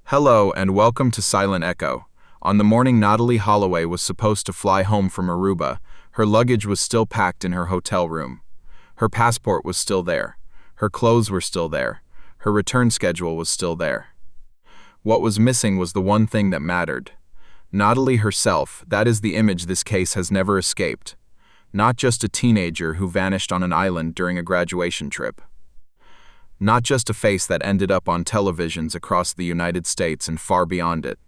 Hello and welcome to Silent Echo. On the morning Natalee Holloway was supposed to fly home from Aruba, her luggage was still packed in her hotel room. Her passport was still there. Her clothes were still there. Her return schedule was still there. What was missing was the one thing that mattered. Natalee herself, that is the image this case has never escaped. Not just a teenager who vanished on an island during a graduation trip. Not just a face that ended up on televisions across the United States and far beyond it,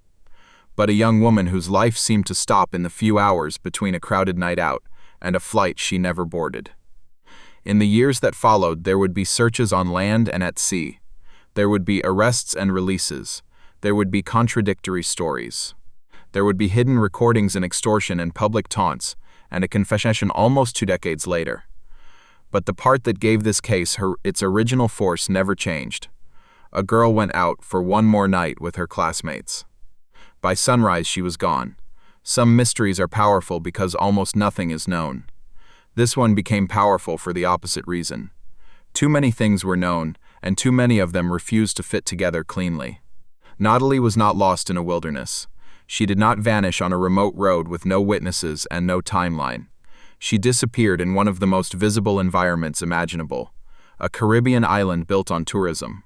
but a young woman whose life seemed to stop in the few hours between a crowded night out and a flight she never boarded. In the years that followed, there would be searches on land and at sea. There would be arrests and releases. There would be contradictory stories. There would be hidden recordings and extortion and public taunts, and a confession almost 2 decades later. But the part that gave this case its original force never changed. A girl went out for one more night with her classmates. By sunrise, she was gone. Some mysteries are powerful because almost nothing is known. This one became powerful for the opposite reason. Too many things were known, and too many of them refused to fit together cleanly. Natalee was not lost in a wilderness. She did not vanish on a remote road with no witnesses and no timeline. She disappeared in one of the most visible environments imaginable, a Caribbean island built on tourism.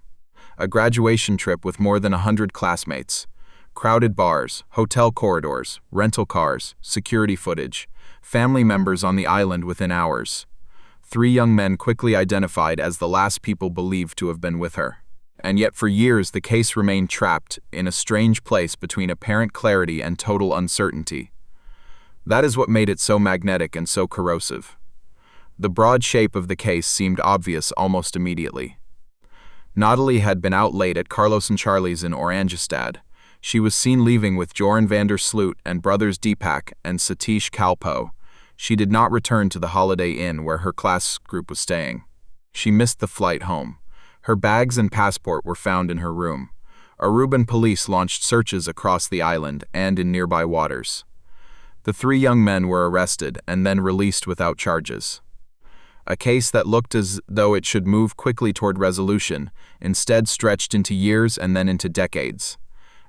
A graduation trip with more than 100 classmates. Crowded bars, hotel corridors, rental cars, security footage, family members on the island within hours. 3 young men quickly identified as the last people believed to have been with her. And yet for years the case remained trapped in a strange place between apparent clarity and total uncertainty. That is what made it so magnetic and so corrosive. The broad shape of the case seemed obvious almost immediately. Natalee had been out late at Carlos and Charlie's in Orangestad. She was seen leaving with Joran Sloot and brothers Deepak and Satish Kalpo. She did not return to the Holiday Inn where her class group was staying. She missed the flight home. Her bags and passport were found in her room. Aruban police launched searches across the island and in nearby waters. The 3 young men were arrested and then released without charges. A case that looked as though it should move quickly toward resolution instead stretched into years and then into decades.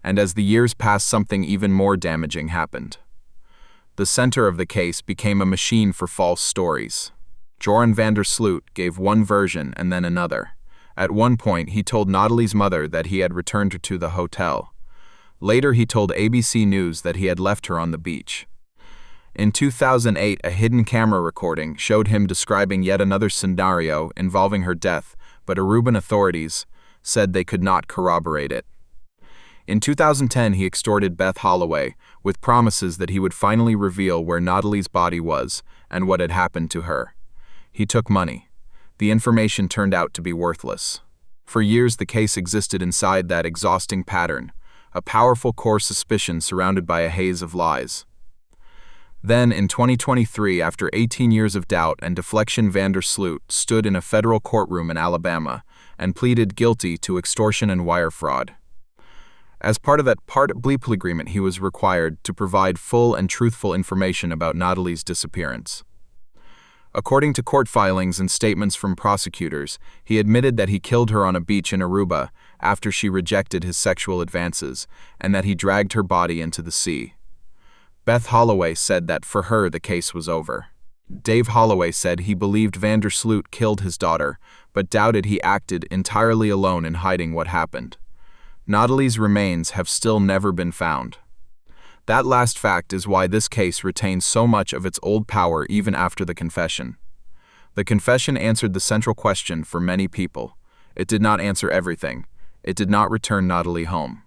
And as the years passed, something even more damaging happened. The center of the case became a machine for false stories. Joran Sloot gave one version and then another. At one point, he told Natalee's mother that he had returned her to the hotel. Later, he told ABC News that he had left her on the beach. In 2008, a hidden camera recording showed him describing yet another scenario involving her death, but Aruban authorities said they could not corroborate it. In 2010, he extorted Beth Holloway with promises that he would finally reveal where Natalee's body was and what had happened to her. He took money. The information turned out to be worthless. For years, the case existed inside that exhausting pattern, a powerful core suspicion surrounded by a haze of lies. Then, in 2023, after 18 years of doubt and deflection, Sloot stood in a federal courtroom in Alabama and pleaded guilty to extortion and wire fraud. As part of that plea agreement, he was required to provide full and truthful information about Natalee's disappearance. According to court filings and statements from prosecutors, he admitted that he killed her on a beach in Aruba after she rejected his sexual advances and that he dragged her body into the sea. Beth Holloway said that for her the case was over. Dave Holloway said he believed Sloot killed his daughter, but doubted he acted entirely alone in hiding what happened. Natalee's remains have still never been found. That last fact is why this case retains so much of its old power even after the confession. The confession answered the central question for many people. It did not answer everything. It did not return Natalee home.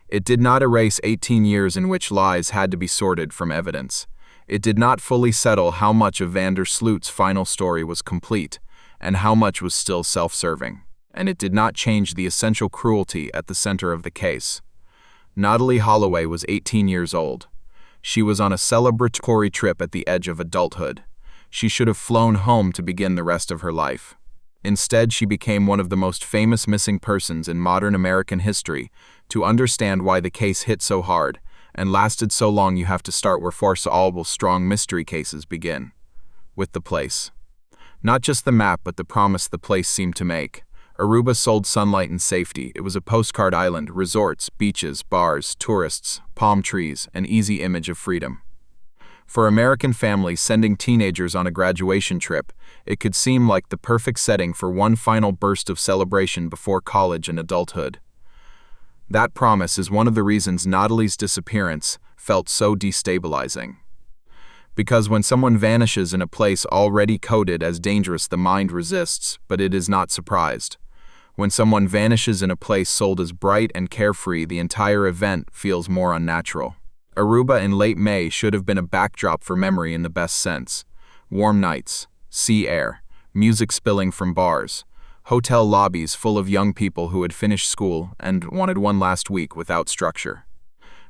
It did not erase 18 years in which lies had to be sorted from evidence. It did not fully settle how much of Sloot's final story was complete and how much was still self-serving. And it did not change the essential cruelty at the center of the case. Natalee Holloway was 18 years old. She was on a celebratory trip at the edge of adulthood. She should have flown home to begin the rest of her life. Instead, she became one of the most famous missing persons in modern American history. To understand why the case hit so hard and lasted so long, you have to start where all strong mystery cases begin. With the place. Not just the map, but the promise the place seemed to make. Aruba sold sunlight and safety. It was a postcard island, resorts, beaches, bars, tourists, palm trees, an easy image of freedom. For American families sending teenagers on a graduation trip, it could seem like the perfect setting for one final burst of celebration before college and adulthood. That promise is one of the reasons Natalee's disappearance felt so destabilizing. Because when someone vanishes in a place already coded as dangerous, the mind resists, but it is not surprised. When someone vanishes in a place sold as bright and carefree, the entire event feels more unnatural. Aruba in late May should have been a backdrop for memory in the best sense. Warm nights, sea air, music spilling from bars, hotel lobbies full of young people who had finished school and wanted one last week without structure.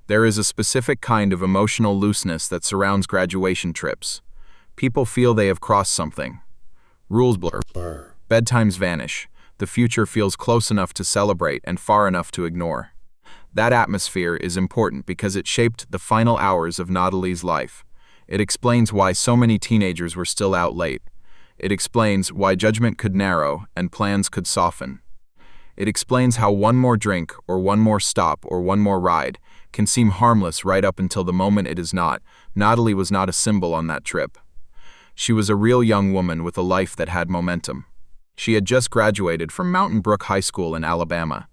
There is a specific kind of emotional looseness that surrounds graduation trips. People feel they have crossed something. Rules blur. Bedtimes vanish. The future feels close enough to celebrate and far enough to ignore. That atmosphere is important because it shaped the final hours of Natalee's life. It explains why so many teenagers were still out late. It explains why judgment could narrow and plans could soften. It explains how one more drink or one more stop or one more ride can seem harmless right up until the moment it is not. Natalee was not a symbol on that trip. She was a real young woman with a life that had momentum. She had just graduated from Mountain Brook High School in Alabama.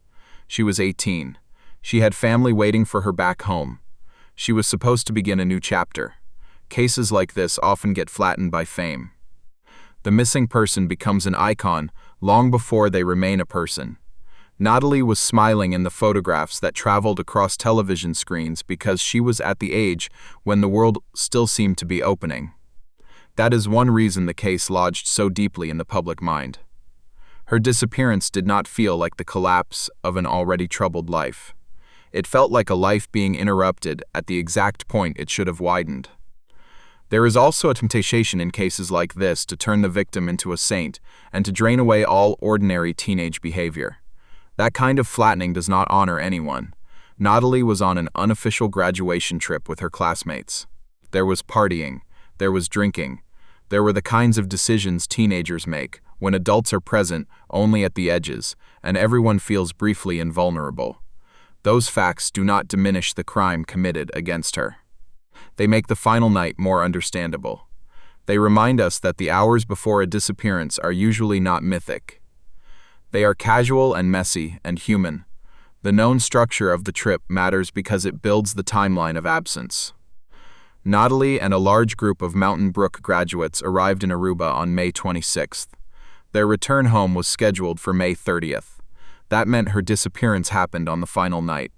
She was 18. She had family waiting for her back home. She was supposed to begin a new chapter. Cases like this often get flattened by fame. The missing person becomes an icon long before they remain a person. Natalee was smiling in the photographs that traveled across television screens because she was at the age when the world still seemed to be opening. That is one reason the case lodged so deeply in the public mind. Her disappearance did not feel like the collapse of an already troubled life. It felt like a life being interrupted at the exact point it should have widened. There is also a temptation in cases like this to turn the victim into a saint and to drain away all ordinary teenage behavior. That kind of flattening does not honor anyone. Natalee was on an unofficial graduation trip with her classmates. There was partying. There was drinking. There were the kinds of decisions teenagers make when adults are present only at the edges and everyone feels briefly invulnerable. Those facts do not diminish the crime committed against her. They make the final night more understandable. They remind us that the hours before a disappearance are usually not mythic. They are casual and messy and human. The known structure of the trip matters because it builds the timeline of absence. Natalee and a large group of Mountain Brook graduates arrived in Aruba on May 26th. Their return home was scheduled for May 30th. That meant her disappearance happened on the final night.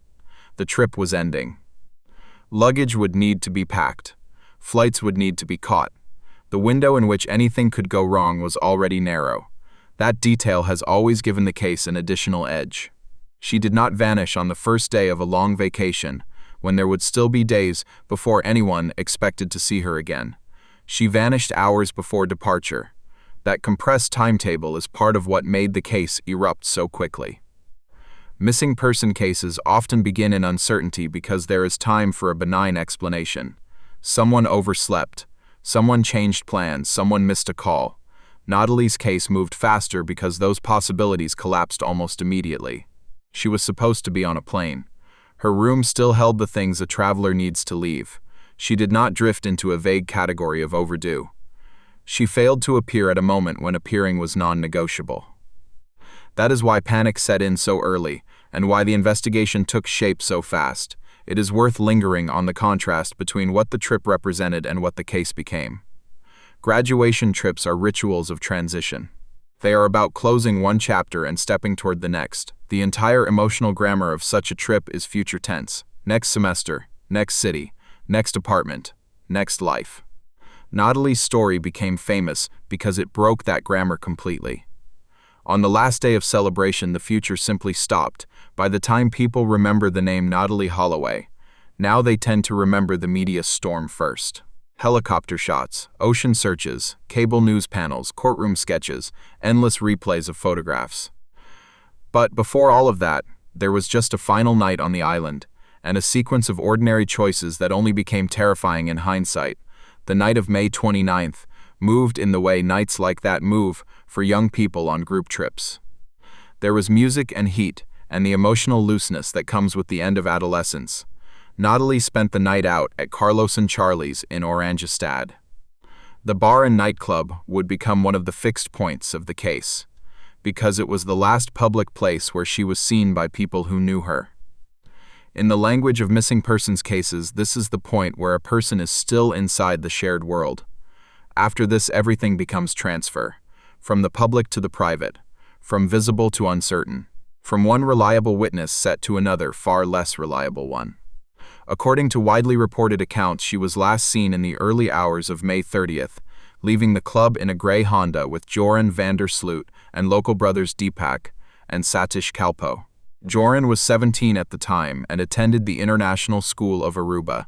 The trip was ending. Luggage would need to be packed. Flights would need to be caught. The window in which anything could go wrong was already narrow. That detail has always given the case an additional edge. She did not vanish on the first day of a long vacation, when there would still be days before anyone expected to see her again. She vanished hours before departure. That compressed timetable is part of what made the case erupt so quickly. Missing person cases often begin in uncertainty because there is time for a benign explanation. Someone overslept. Someone changed plans. Someone missed a call. Natalee's case moved faster because those possibilities collapsed almost immediately. She was supposed to be on a plane. Her room still held the things a traveler needs to leave. She did not drift into a vague category of overdue. She failed to appear at a moment when appearing was non-negotiable. That is why panic set in so early, and why the investigation took shape so fast. It is worth lingering on the contrast between what the trip represented and what the case became. Graduation trips are rituals of transition. They are about closing one chapter and stepping toward the next. The entire emotional grammar of such a trip is future tense. Next semester, next city, next apartment, next life. Natalee's story became famous because it broke that grammar completely. On the last day of celebration, the future simply stopped. By the time people remember the name Natalee Holloway, now they tend to remember the media storm first. Helicopter shots, ocean searches, cable news panels, courtroom sketches, endless replays of photographs. But before all of that, there was just a final night on the island, and a sequence of ordinary choices that only became terrifying in hindsight. The night of May 29th moved in the way nights like that move for young people on group trips. There was music and heat, and the emotional looseness that comes with the end of adolescence. Natalee spent the night out at Carlos and Charlie's in Orangestad. The bar and nightclub would become one of the fixed points of the case, because it was the last public place where she was seen by people who knew her. In the language of missing persons cases, this is the point where a person is still inside the shared world. After this, everything becomes transfer, from the public to the private, from visible to uncertain, from one reliable witness set to another far less reliable one. According to widely reported accounts, she was last seen in the early hours of May 30th, leaving the club in a gray Honda with Joran van der Sloot and local brothers Deepak and Satish Kalpo. Joran was 17 at the time and attended the International School of Aruba.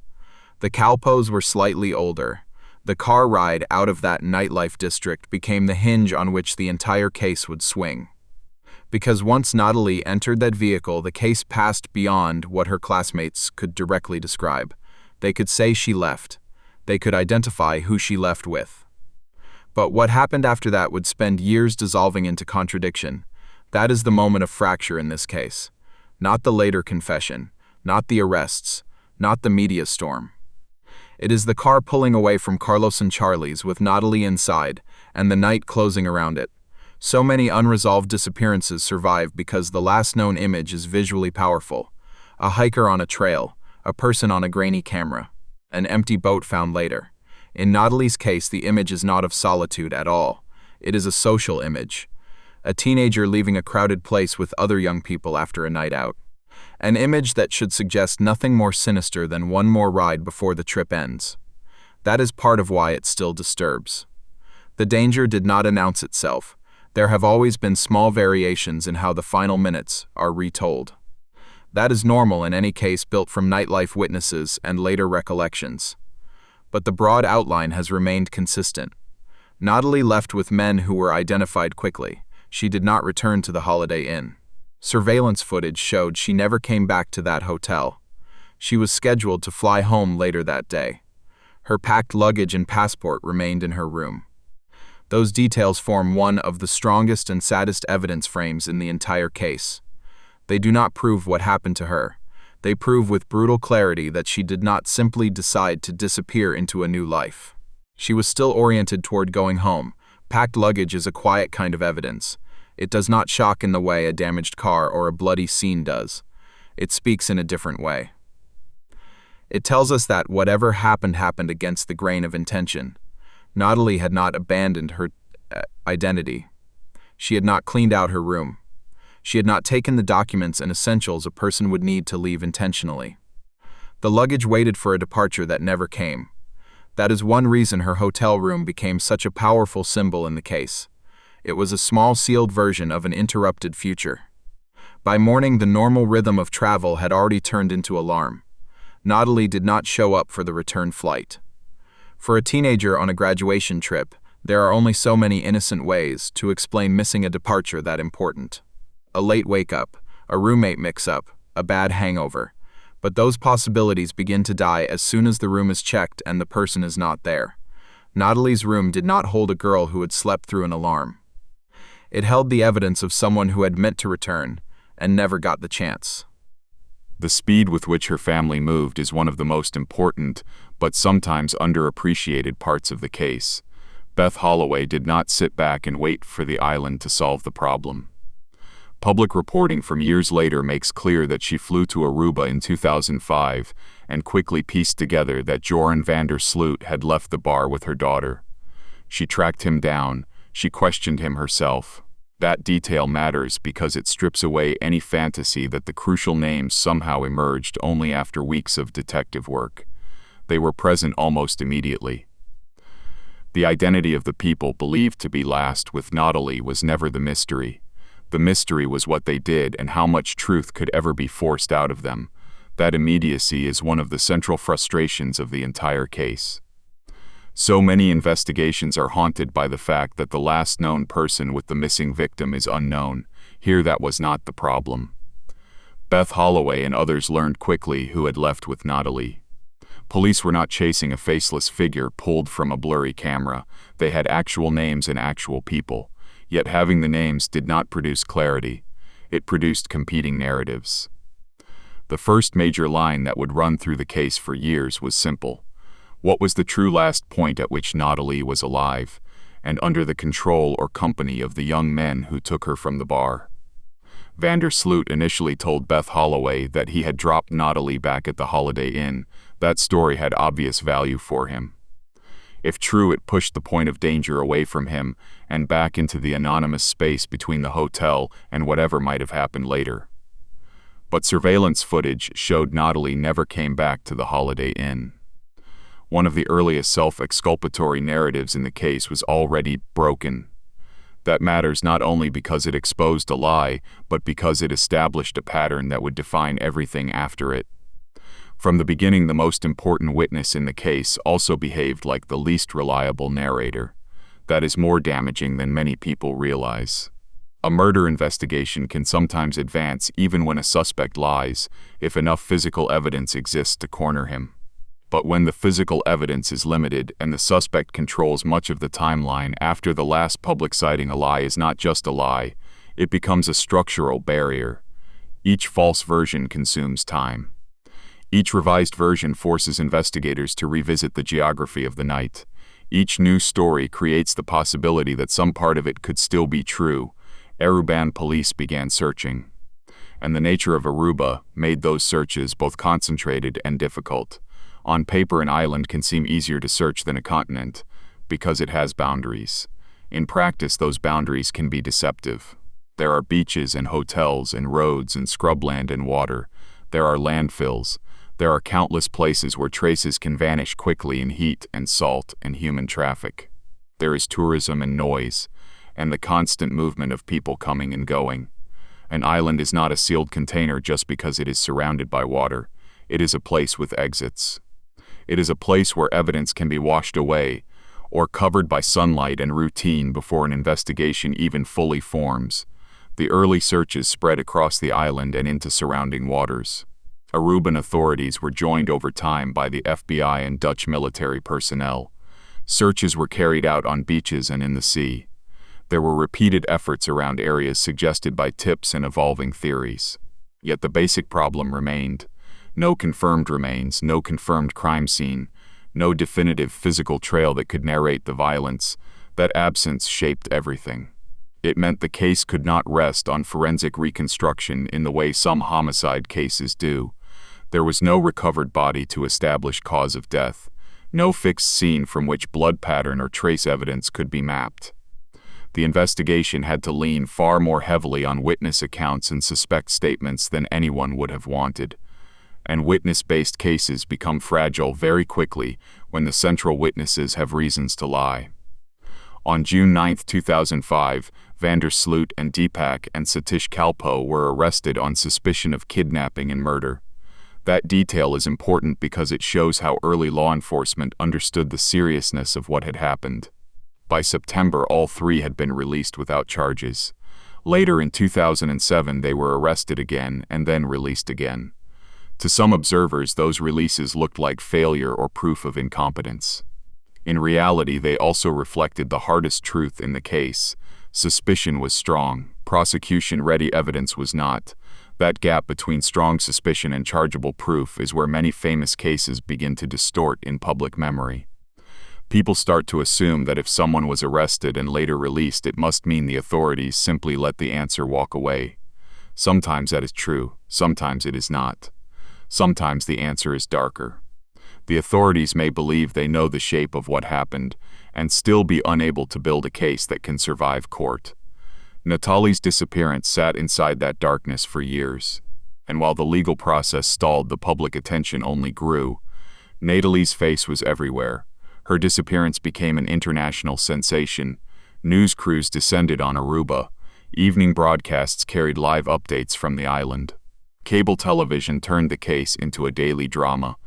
The Kalpos were slightly older. The car ride out of that nightlife district became the hinge on which the entire case would swing. Because once Natalee entered that vehicle, the case passed beyond what her classmates could directly describe. They could say she left. They could identify who she left with. But what happened after that would spend years dissolving into contradiction. That is the moment of fracture in this case. Not the later confession, not the arrests, not the media storm. It is the car pulling away from Carlos and Charlie's with Natalee inside, and the night closing around it. So many unresolved disappearances survive because the last known image is visually powerful. A hiker on a trail, a person on a grainy camera, an empty boat found later. In Natalee's case, the image is not of solitude at all. It is a social image. A teenager leaving a crowded place with other young people after a night out. An image that should suggest nothing more sinister than one more ride before the trip ends. That is part of why it still disturbs. The danger did not announce itself. There have always been small variations in how the final minutes are retold. That is normal in any case built from nightlife witnesses and later recollections. But the broad outline has remained consistent. Natalee left with men who were identified quickly. She did not return to the Holiday Inn. Surveillance footage showed she never came back to that hotel. She was scheduled to fly home later that day. Her packed luggage and passport remained in her room. Those details form one of the strongest and saddest evidence frames in the entire case. They do not prove what happened to her. They prove with brutal clarity that she did not simply decide to disappear into a new life. She was still oriented toward going home. Packed luggage is a quiet kind of evidence. It does not shock in the way a damaged car or a bloody scene does. It speaks in a different way. It tells us that whatever happened against the grain of intention. Natalee had not abandoned her identity. She had not cleaned out her room. She had not taken the documents and essentials a person would need to leave intentionally. The luggage waited for a departure that never came. That is one reason her hotel room became such a powerful symbol in the case. It was a small sealed version of an interrupted future. By morning, the normal rhythm of travel had already turned into alarm. Natalee did not show up for the return flight. For a teenager on a graduation trip, there are only so many innocent ways to explain missing a departure that important. A late wake-up, a roommate mix-up, a bad hangover. But those possibilities begin to die as soon as the room is checked and the person is not there. Natalee's room did not hold a girl who had slept through an alarm. It held the evidence of someone who had meant to return and never got the chance. The speed with which her family moved is one of the most important, but sometimes underappreciated parts of the case. Beth Holloway did not sit back and wait for the island to solve the problem. Public reporting from years later makes clear that she flew to Aruba in 2005 and quickly pieced together that Joran van der Sloot had left the bar with her daughter. She tracked him down. She questioned him herself. That detail matters because it strips away any fantasy that the crucial names somehow emerged only after weeks of detective work. They were present almost immediately. The identity of the people believed to be last with Natalee was never the mystery. The mystery was what they did and how much truth could ever be forced out of them. That immediacy is one of the central frustrations of the entire case. So many investigations are haunted by the fact that the last known person with the missing victim is unknown. Here that was not the problem. Beth Holloway and others learned quickly who had left with Natalee. Police were not chasing a faceless figure pulled from a blurry camera. They had actual names and actual people. Yet having the names did not produce clarity. It produced competing narratives. The first major line that would run through the case for years was simple. What was the true last point at which Natalee was alive, and under the control or company of the young men who took her from the bar? Sloot initially told Beth Holloway that he had dropped Natalee back at the Holiday Inn. That story had obvious value for him. If true, it pushed the point of danger away from him and back into the anonymous space between the hotel and whatever might have happened later. But surveillance footage showed Natalee never came back to the Holiday Inn. One of the earliest self-exculpatory narratives in the case was already broken. That matters not only because it exposed a lie, but because it established a pattern that would define everything after it. From the beginning, the most important witness in the case also behaved like the least reliable narrator. That is more damaging than many people realize. A murder investigation can sometimes advance even when a suspect lies, if enough physical evidence exists to corner him. But when the physical evidence is limited and the suspect controls much of the timeline after the last public sighting, a lie is not just a lie, it becomes a structural barrier. Each false version consumes time. Each revised version forces investigators to revisit the geography of the night. Each new story creates the possibility that some part of it could still be true. Aruban police began searching. And the nature of Aruba made those searches both concentrated and difficult. On paper, an island can seem easier to search than a continent, because it has boundaries. In practice, those boundaries can be deceptive. There are beaches and hotels and roads and scrubland and water. There are landfills. There are countless places where traces can vanish quickly in heat and salt and human traffic. There is tourism and noise, and the constant movement of people coming and going. An island is not a sealed container just because it is surrounded by water. It is a place with exits. It is a place where evidence can be washed away, or covered by sunlight and routine before an investigation even fully forms. The early searches spread across the island and into surrounding waters. Aruban authorities were joined over time by the FBI and Dutch military personnel. Searches were carried out on beaches and in the sea. There were repeated efforts around areas suggested by tips and evolving theories. Yet the basic problem remained. No confirmed remains, no confirmed crime scene, no definitive physical trail that could narrate the violence. That absence shaped everything. It meant the case could not rest on forensic reconstruction in the way some homicide cases do. There was no recovered body to establish cause of death, no fixed scene from which blood pattern or trace evidence could be mapped. The investigation had to lean far more heavily on witness accounts and suspect statements than anyone would have wanted. And witness-based cases become fragile very quickly when the central witnesses have reasons to lie. On June 9, 2005, Sloot and Deepak and Satish Kalpo were arrested on suspicion of kidnapping and murder. That detail is important because it shows how early law enforcement understood the seriousness of what had happened. By September, all three had been released without charges. Later in 2007, they were arrested again and then released again. To some observers, those releases looked like failure or proof of incompetence. In reality, they also reflected the hardest truth in the case. Suspicion was strong. Prosecution-ready evidence was not. That gap between strong suspicion and chargeable proof is where many famous cases begin to distort in public memory. People start to assume that if someone was arrested and later released, it must mean the authorities simply let the answer walk away. Sometimes that is true, sometimes it is not. Sometimes the answer is darker. The authorities may believe they know the shape of what happened and still be unable to build a case that can survive court. Natalee's disappearance sat inside that darkness for years, and while the legal process stalled, the public attention only grew. Natalee's face was everywhere. Her disappearance became an international sensation. News crews descended on Aruba. Evening broadcasts carried live updates from the island. Cable television turned the case into a daily drama.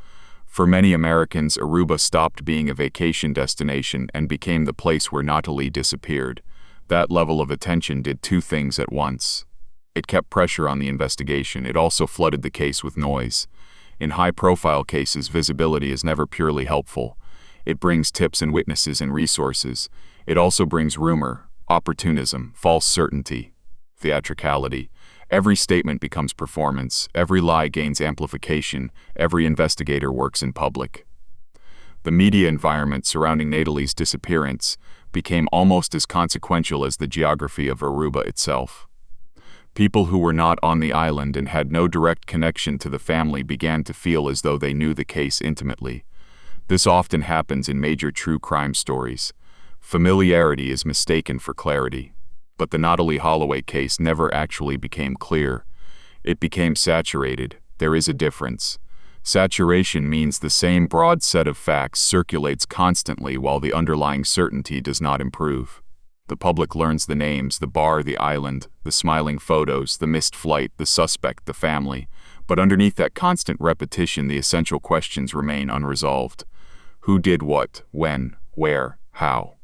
For many Americans, Aruba stopped being a vacation destination and became the place where Natalee disappeared. That level of attention did two things at once. It kept pressure on the investigation. It also flooded the case with noise. In high-profile cases, visibility is never purely helpful. It brings tips and witnesses and resources. It also brings rumor, opportunism, false certainty, theatricality. Every statement becomes performance, every lie gains amplification, every investigator works in public. The media environment surrounding Natalee's disappearance became almost as consequential as the geography of Aruba itself. People who were not on the island and had no direct connection to the family began to feel as though they knew the case intimately. This often happens in major true crime stories. Familiarity is mistaken for clarity. But the Natalee Holloway case never actually became clear. It became saturated. There is a difference. Saturation means the same broad set of facts circulates constantly while the underlying certainty does not improve. The public learns the names, the bar, the island, the smiling photos, the missed flight, the suspect, the family. But underneath that constant repetition, the essential questions remain unresolved. Who did what, when, where, how?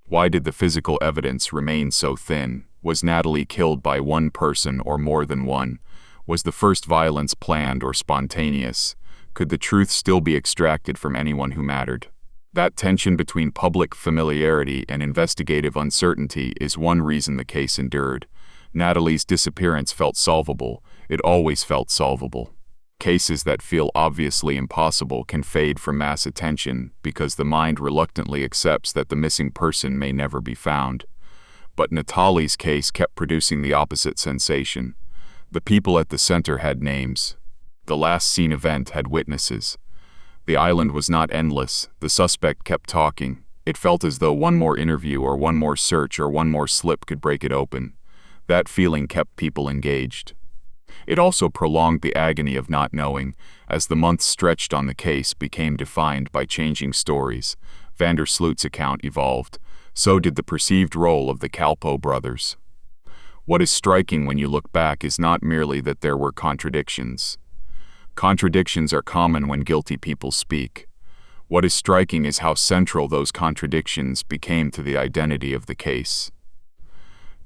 Why did the physical evidence remain so thin? Was Natalee killed by one person or more than one? Was the first violence planned or spontaneous? Could the truth still be extracted from anyone who mattered? That tension between public familiarity and investigative uncertainty is one reason the case endured. Natalee's disappearance felt solvable. It always felt solvable. Cases that feel obviously impossible can fade from mass attention because the mind reluctantly accepts that the missing person may never be found. But Natalee's case kept producing the opposite sensation. The people at the center had names. The last seen event had witnesses. The island was not endless. The suspect kept talking. It felt as though one more interview or one more search or one more slip could break it open. That feeling kept people engaged. It also prolonged the agony of not knowing, as the months stretched on the case became defined by changing stories. Sloot's account evolved. So did the perceived role of the Calpo brothers. What is striking when you look back is not merely that there were contradictions. Contradictions are common when guilty people speak. What is striking is how central those contradictions became to the identity of the case.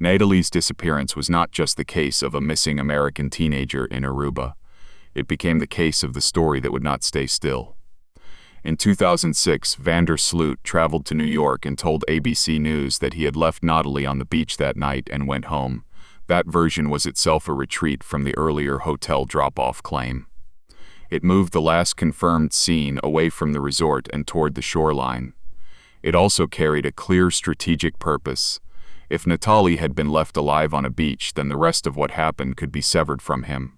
Natalee's disappearance was not just the case of a missing American teenager in Aruba. It became the case of the story that would not stay still. In 2006, Sloot traveled to New York and told ABC News that he had left Natalee on the beach that night and went home. That version was itself a retreat from the earlier hotel drop-off claim. It moved the last confirmed scene away from the resort and toward the shoreline. It also carried a clear strategic purpose. If Natalee had been left alive on a beach, then the rest of what happened could be severed from him.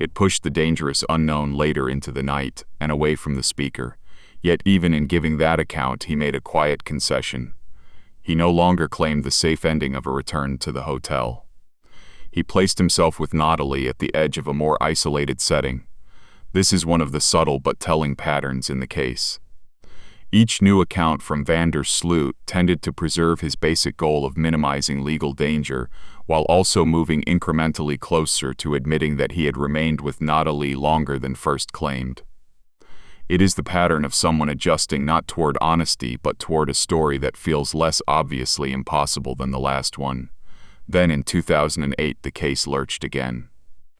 It pushed the dangerous unknown later into the night and away from the speaker. Yet even in giving that account, he made a quiet concession. He no longer claimed the safe ending of a return to the hotel. He placed himself with Natalee at the edge of a more isolated setting. This is one of the subtle but telling patterns in the case. Each new account from Sloot tended to preserve his basic goal of minimizing legal danger, while also moving incrementally closer to admitting that he had remained with Natalee longer than first claimed. It is the pattern of someone adjusting not toward honesty but toward a story that feels less obviously impossible than the last one. Then in 2008 the case lurched again.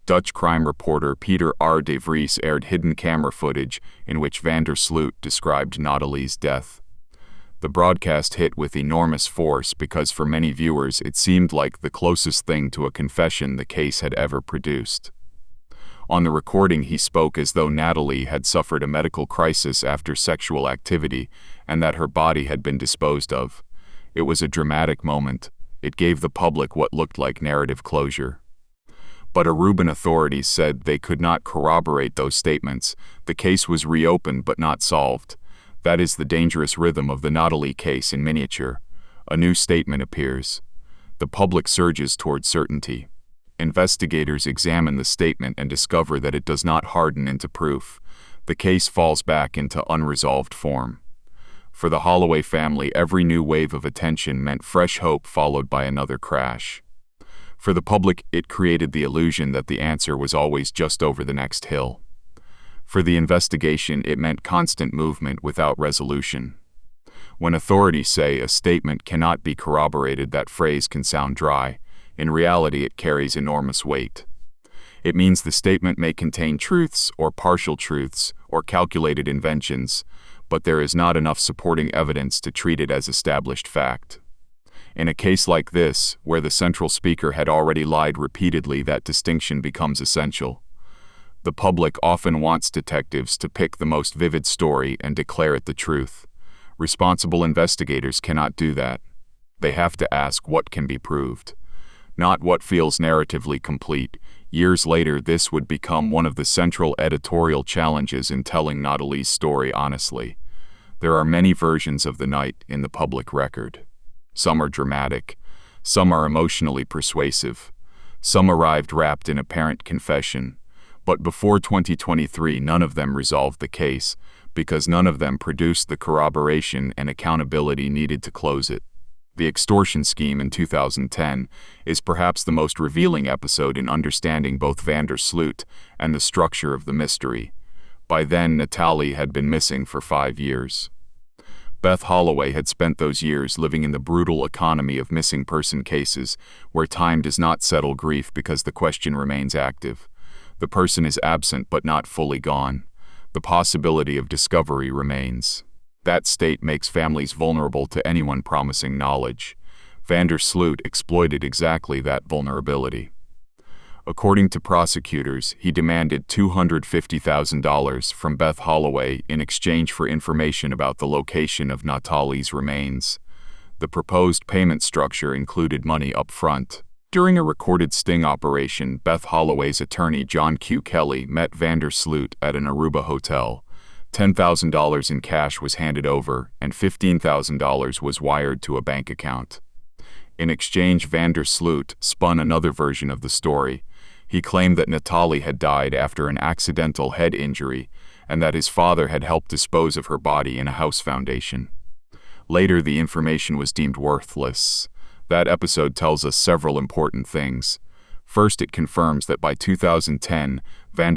Dutch crime reporter Peter R. de Vries aired hidden camera footage in which Sloot described Natalee's death. The broadcast hit with enormous force because for many viewers it seemed like the closest thing to a confession the case had ever produced. On the recording he spoke as though Natalee had suffered a medical crisis after sexual activity and that her body had been disposed of. It was a dramatic moment. It gave the public what looked like narrative closure. But Aruban authorities said they could not corroborate those statements. The case was reopened but not solved. That is the dangerous rhythm of the Natalee case in miniature. A new statement appears. The public surges toward certainty. Investigators examine the statement and discover that it does not harden into proof. The case falls back into unresolved form. For the Holloway family, every new wave of attention meant fresh hope followed by another crash. For the public, it created the illusion that the answer was always just over the next hill. For the investigation, it meant constant movement without resolution. When authorities say a statement cannot be corroborated, that phrase can sound dry. In reality, it carries enormous weight. It means the statement may contain truths or partial truths or calculated inventions, but there is not enough supporting evidence to treat it as established fact. In a case like this, where the central speaker had already lied repeatedly, that distinction becomes essential. The public often wants detectives to pick the most vivid story and declare it the truth. Responsible investigators cannot do that. They have to ask what can be proved, not what feels narratively complete. Years later, this would become one of the central editorial challenges in telling Natalee's story honestly. There are many versions of the night in the public record. Some are dramatic, some are emotionally persuasive, some arrived wrapped in apparent confession. But before 2023, none of them resolved the case, because none of them produced the corroboration and accountability needed to close it. The extortion scheme in 2010 is perhaps the most revealing episode in understanding both Sloot and the structure of the mystery. By then, Natalee had been missing for 5 years. Beth Holloway had spent those years living in the brutal economy of missing person cases, where time does not settle grief because the question remains active. The person is absent but not fully gone. The possibility of discovery remains. That state makes families vulnerable to anyone promising knowledge. Sloot exploited exactly that vulnerability. According to prosecutors, he demanded $250,000 from Beth Holloway in exchange for information about the location of Natalee's remains. The proposed payment structure included money up front. During a recorded sting operation, Beth Holloway's attorney John Q. Kelly met Sloot at an Aruba hotel. $10,000 in cash was handed over, and $15,000 was wired to a bank account. In exchange, Sloot spun another version of the story. He claimed that Natalee had died after an accidental head injury, and that his father had helped dispose of her body in a house foundation. Later, the information was deemed worthless. That episode tells us several important things. First, it confirms that by 2010,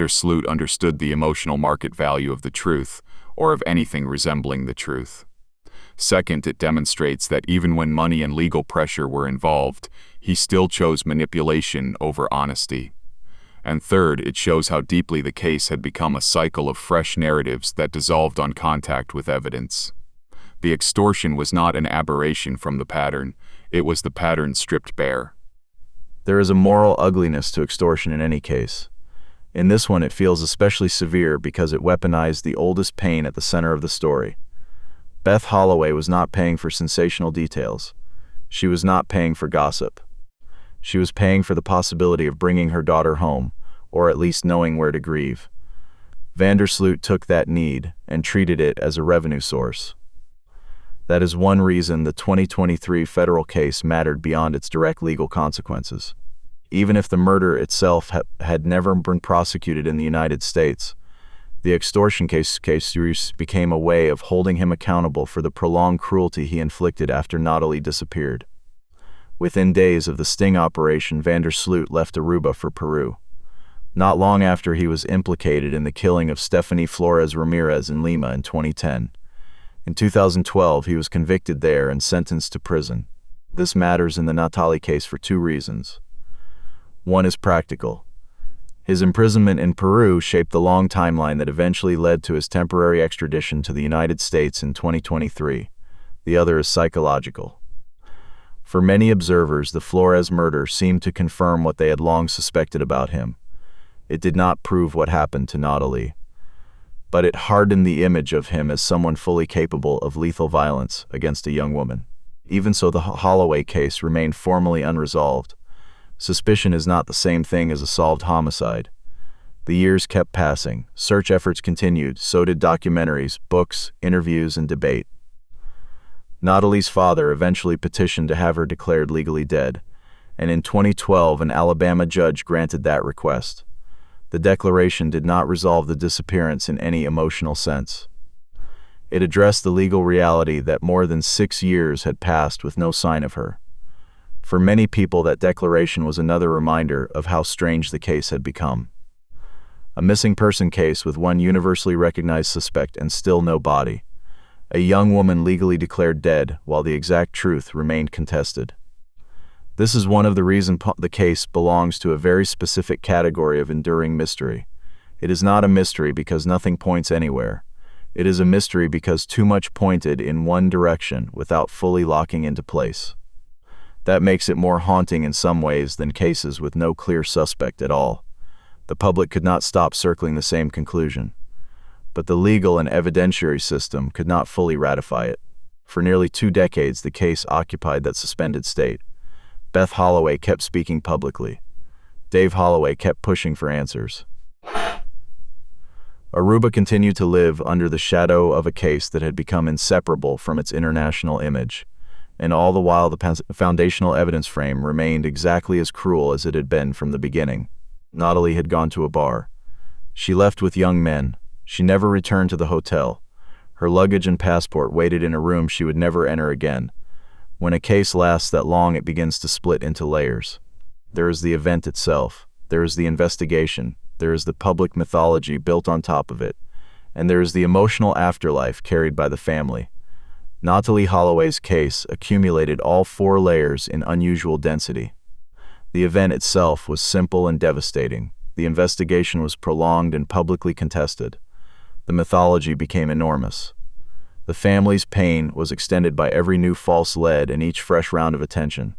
Sloot understood the emotional market value of the truth, or of anything resembling the truth. Second, it demonstrates that even when money and legal pressure were involved, he still chose manipulation over honesty. And third, it shows how deeply the case had become a cycle of fresh narratives that dissolved on contact with evidence. The extortion was not an aberration from the pattern, it was the pattern stripped bare. There is a moral ugliness to extortion in any case. In this one, it feels especially severe because it weaponized the oldest pain at the center of the story. Beth Holloway was not paying for sensational details. She was not paying for gossip. She was paying for the possibility of bringing her daughter home, or at least knowing where to grieve. Sloot took that need and treated it as a revenue source. That is one reason the 2023 federal case mattered beyond its direct legal consequences. Even if the murder itself had never been prosecuted in the United States, the extortion case became a way of holding him accountable for the prolonged cruelty he inflicted after Natalee disappeared. Within days of the sting operation, Sloot left Aruba for Peru. Not long after, he was implicated in the killing of Stephanie Flores Ramirez in Lima in 2010. In 2012, he was convicted there and sentenced to prison. This matters in the Natalee case for 2 reasons. One is practical. His imprisonment in Peru shaped the long timeline that eventually led to his temporary extradition to the United States in 2023. The other is psychological. For many observers, the Flores murder seemed to confirm what they had long suspected about him. It did not prove what happened to Natalee, but it hardened the image of him as someone fully capable of lethal violence against a young woman. Even so, the Holloway case remained formally unresolved. Suspicion is not the same thing as a solved homicide. The years kept passing. Search efforts continued. So did documentaries, books, interviews, and debate. Natalee's father eventually petitioned to have her declared legally dead, and in 2012 an Alabama judge granted that request. The declaration did not resolve the disappearance in any emotional sense. It addressed the legal reality that more than 6 years had passed with no sign of her. For many people, that declaration was another reminder of how strange the case had become. A missing person case with one universally recognized suspect and still no body. A young woman legally declared dead while the exact truth remained contested. This is one of the reasons the case belongs to a very specific category of enduring mystery. It is not a mystery because nothing points anywhere. It is a mystery because too much pointed in one direction without fully locking into place. That makes it more haunting in some ways than cases with no clear suspect at all. The public could not stop circling the same conclusion. But the legal and evidentiary system could not fully ratify it. For nearly 2 decades, the case occupied that suspended state. Beth Holloway kept speaking publicly. Dave Holloway kept pushing for answers. Aruba continued to live under the shadow of a case that had become inseparable from its international image. And all the while, the foundational evidence frame remained exactly as cruel as it had been from the beginning. Natalee had gone to a bar. She left with young men. She never returned to the hotel. Her luggage and passport waited in a room she would never enter again. When a case lasts that long, it begins to split into layers. There is the event itself. There is the investigation. There is the public mythology built on top of it. And there is the emotional afterlife carried by the family. Natalee Holloway's case accumulated all 4 layers in unusual density. The event itself was simple and devastating. The investigation was prolonged and publicly contested. The mythology became enormous. The family's pain was extended by every new false lead and each fresh round of attention.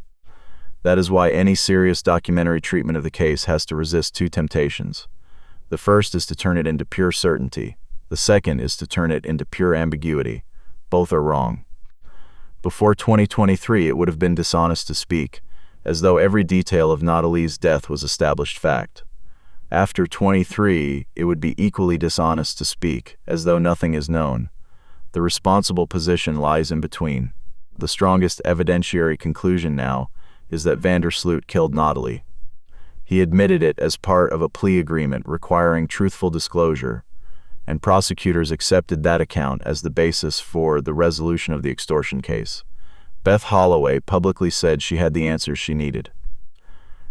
That is why any serious documentary treatment of the case has to resist 2 temptations. The first is to turn it into pure certainty. The second is to turn it into pure ambiguity. Both are wrong. Before 2023, it would have been dishonest to speak, as though every detail of Natalee's death was established fact. After 23, it would be equally dishonest to speak, as though nothing is known. The responsible position lies in between. The strongest evidentiary conclusion now is that Sloot killed Natalee. He admitted it as part of a plea agreement requiring truthful disclosure, and prosecutors accepted that account as the basis for the resolution of the extortion case. Beth Holloway publicly said she had the answers she needed.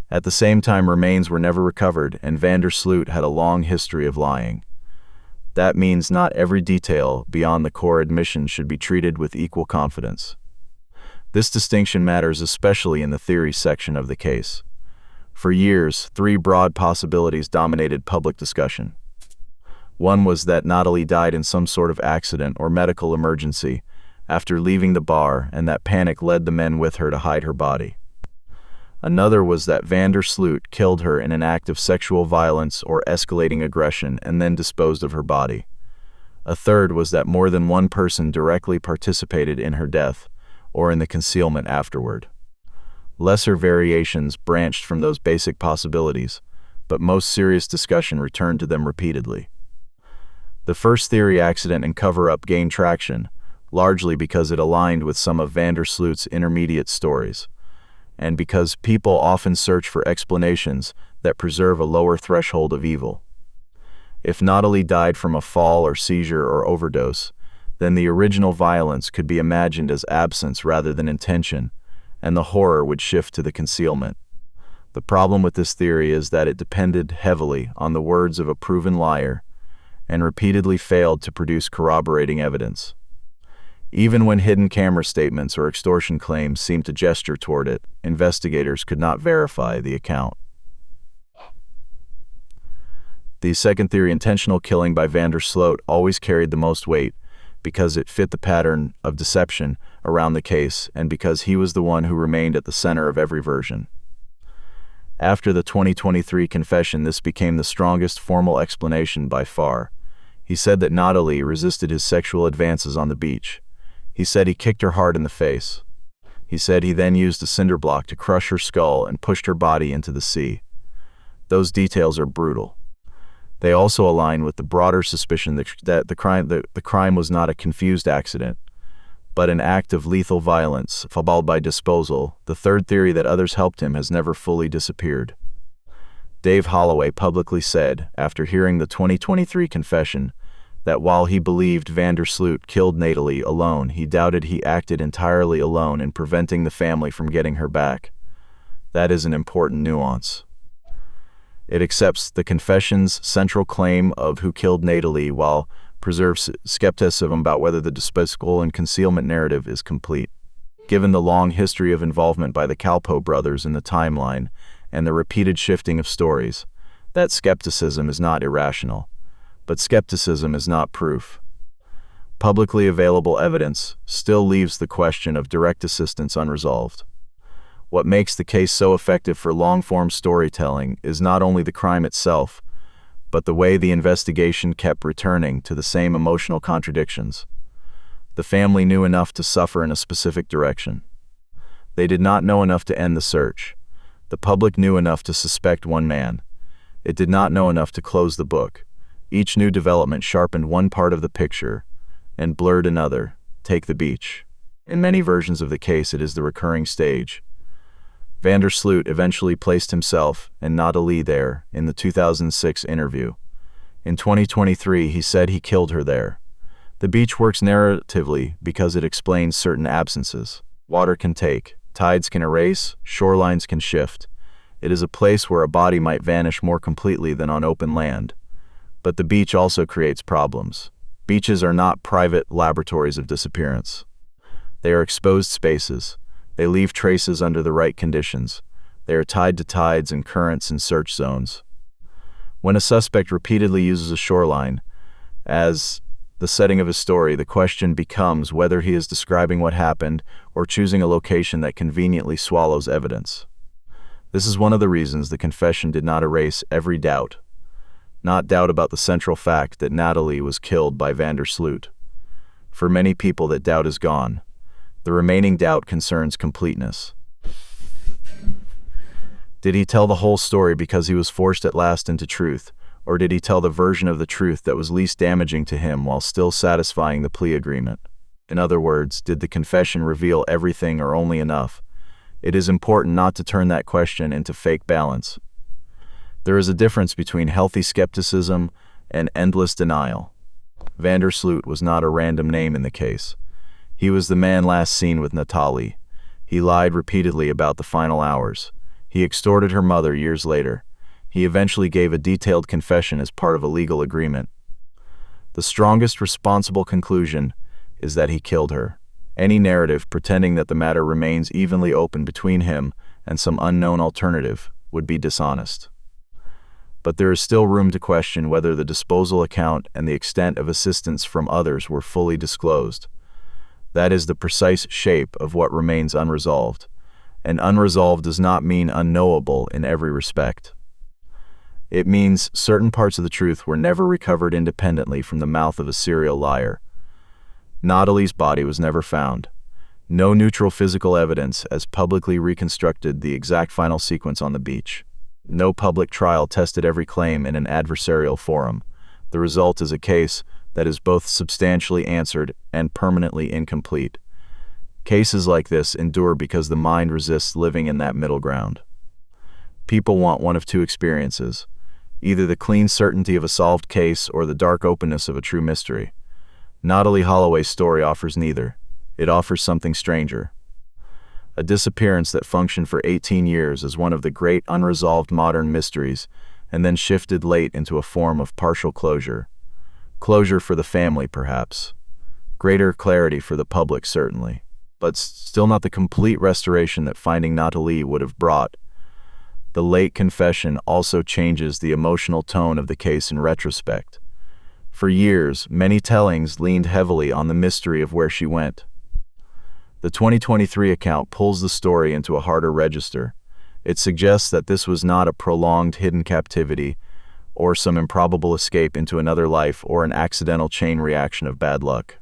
At the same time, remains were never recovered, and Sloot had a long history of lying. That means not every detail beyond the core admission should be treated with equal confidence. This distinction matters especially in the theory section of the case. For years, 3 broad possibilities dominated public discussion. One was that Natalee died in some sort of accident or medical emergency after leaving the bar, and that panic led the men with her to hide her body. Another was that Sloot killed her in an act of sexual violence or escalating aggression and then disposed of her body. A third was that more than one person directly participated in her death or in the concealment afterward. Lesser variations branched from those basic possibilities, but most serious discussion returned to them repeatedly. The first theory, accident and cover-up, gained traction, largely because it aligned with some of Sloot's intermediate stories, and because people often search for explanations that preserve a lower threshold of evil. If Natalee died from a fall or seizure or overdose, then the original violence could be imagined as absence rather than intention, and the horror would shift to the concealment. The problem with this theory is that it depended heavily on the words of a proven liar and repeatedly failed to produce corroborating evidence. Even when hidden camera statements or extortion claims seemed to gesture toward it, investigators could not verify the account. The second theory, intentional killing by Sloot, always carried the most weight because it fit the pattern of deception around the case and because he was the one who remained at the center of every version. After the 2023 confession, this became the strongest formal explanation by far. He said that Natalee resisted his sexual advances on the beach. He said he kicked her hard in the face. He said he then used a cinder block to crush her skull and pushed her body into the sea. Those details are brutal. They also align with the broader suspicion that the crime was not a confused accident, but an act of lethal violence, followed by disposal. The third theory, that others helped him, has never fully disappeared. Dave Holloway publicly said, after hearing the 2023 confession, that while he believed Sloot killed Natalee alone, he doubted he acted entirely alone in preventing the family from getting her back. That is an important nuance. It accepts the confession's central claim of who killed Natalee while preserves skepticism about whether the disposal and concealment narrative is complete. Given the long history of involvement by the Calpo brothers in the timeline and the repeated shifting of stories, that skepticism is not irrational. But skepticism is not proof. Publicly available evidence still leaves the question of direct assistance unresolved. What makes the case so effective for long-form storytelling is not only the crime itself, but the way the investigation kept returning to the same emotional contradictions. The family knew enough to suffer in a specific direction. They did not know enough to end the search. The public knew enough to suspect one man. It did not know enough to close the book. Each new development sharpened one part of the picture and blurred another. Take the beach. In many versions of the case, it is the recurring stage. Sloot eventually placed himself and Natalee there in the 2006 interview. In 2023, he said he killed her there. The beach works narratively because it explains certain absences. Water can take, tides can erase, shorelines can shift. It is a place where a body might vanish more completely than on open land. But the beach also creates problems. Beaches are not private laboratories of disappearance. They are exposed spaces. They leave traces under the right conditions. They are tied to tides and currents in search zones. When a suspect repeatedly uses a shoreline as the setting of his story, the question becomes whether he is describing what happened or choosing a location that conveniently swallows evidence. This is one of the reasons the confession did not erase every doubt. Not doubt about the central fact that Natalee was killed by Sloot. For many people, that doubt is gone. The remaining doubt concerns completeness. Did he tell the whole story because he was forced at last into truth, or did he tell the version of the truth that was least damaging to him while still satisfying the plea agreement? In other words, did the confession reveal everything or only enough? It is important not to turn that question into fake balance. There is a difference between healthy skepticism and endless denial. Sloot was not a random name in the case. He was the man last seen with Natalee. He lied repeatedly about the final hours. He extorted her mother years later. He eventually gave a detailed confession as part of a legal agreement. The strongest responsible conclusion is that he killed her. Any narrative pretending that the matter remains evenly open between him and some unknown alternative would be dishonest. But there is still room to question whether the disposal account and the extent of assistance from others were fully disclosed. That is the precise shape of what remains unresolved. And unresolved does not mean unknowable in every respect. It means certain parts of the truth were never recovered independently from the mouth of a serial liar. Natalee's body was never found. No neutral physical evidence has publicly reconstructed the exact final sequence on the beach. No public trial tested every claim in an adversarial forum. The result is a case that is both substantially answered and permanently incomplete. Cases like this endure because the mind resists living in that middle ground. People want one of two experiences, either the clean certainty of a solved case or the dark openness of a true mystery. Natalee Holloway's story offers neither. It offers something stranger. A disappearance that functioned for 18 years as one of the great unresolved modern mysteries and then shifted late into a form of partial closure. Closure for the family, perhaps. Greater clarity for the public, certainly. But still not the complete restoration that finding Natalee would have brought. The late confession also changes the emotional tone of the case in retrospect. For years, many tellings leaned heavily on the mystery of where she went. The 2023 account pulls the story into a harder register. It suggests that this was not a prolonged hidden captivity, or some improbable escape into another life, or an accidental chain reaction of bad luck.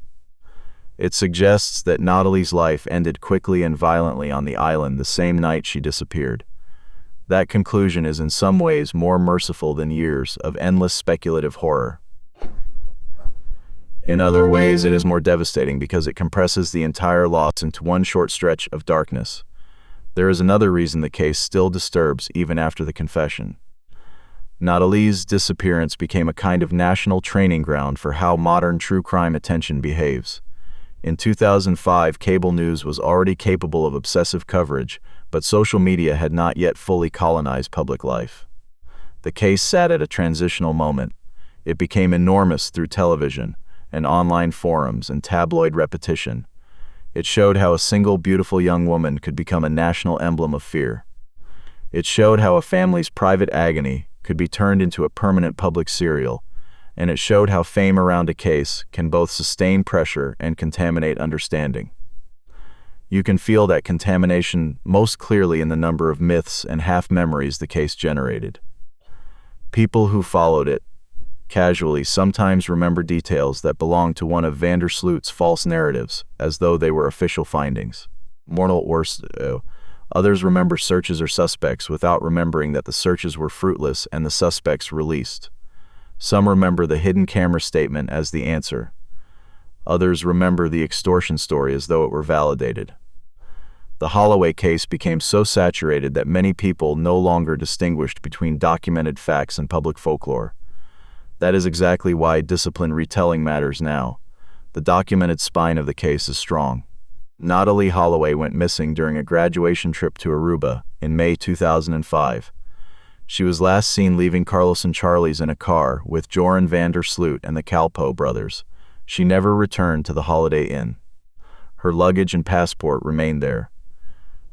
It suggests that Natalee's life ended quickly and violently on the island the same night she disappeared. That conclusion is in some ways more merciful than years of endless speculative horror. In other ways, it is more devastating because it compresses the entire loss into one short stretch of darkness. There is another reason the case still disturbs even after the confession. Natalee's disappearance became a kind of national training ground for how modern true crime attention behaves. In 2005, cable news was already capable of obsessive coverage, but social media had not yet fully colonized public life. The case sat at a transitional moment. It became enormous through television and online forums and tabloid repetition. It showed how a single beautiful young woman could become a national emblem of fear. It showed how a family's private agony could be turned into a permanent public serial, and it showed how fame around a case can both sustain pressure and contaminate understanding. You can feel that contamination most clearly in the number of myths and half-memories the case generated. People who followed it casually sometimes remember details that belong to one of van der Sloot's false narratives, as though they were official findings. Mortal worse, others remember searches or suspects without remembering that the searches were fruitless and the suspects released. Some remember the hidden camera statement as the answer. Others remember the extortion story as though it were validated. The Holloway case became so saturated that many people no longer distinguished between documented facts and public folklore. That is exactly why disciplined retelling matters now. The documented spine of the case is strong. Natalee Holloway went missing during a graduation trip to Aruba in May 2005. She was last seen leaving Carlos and Charlie's in a car with Joran van der Sloot and the Kalpoe brothers. She never returned to the Holiday Inn. Her luggage and passport remained there.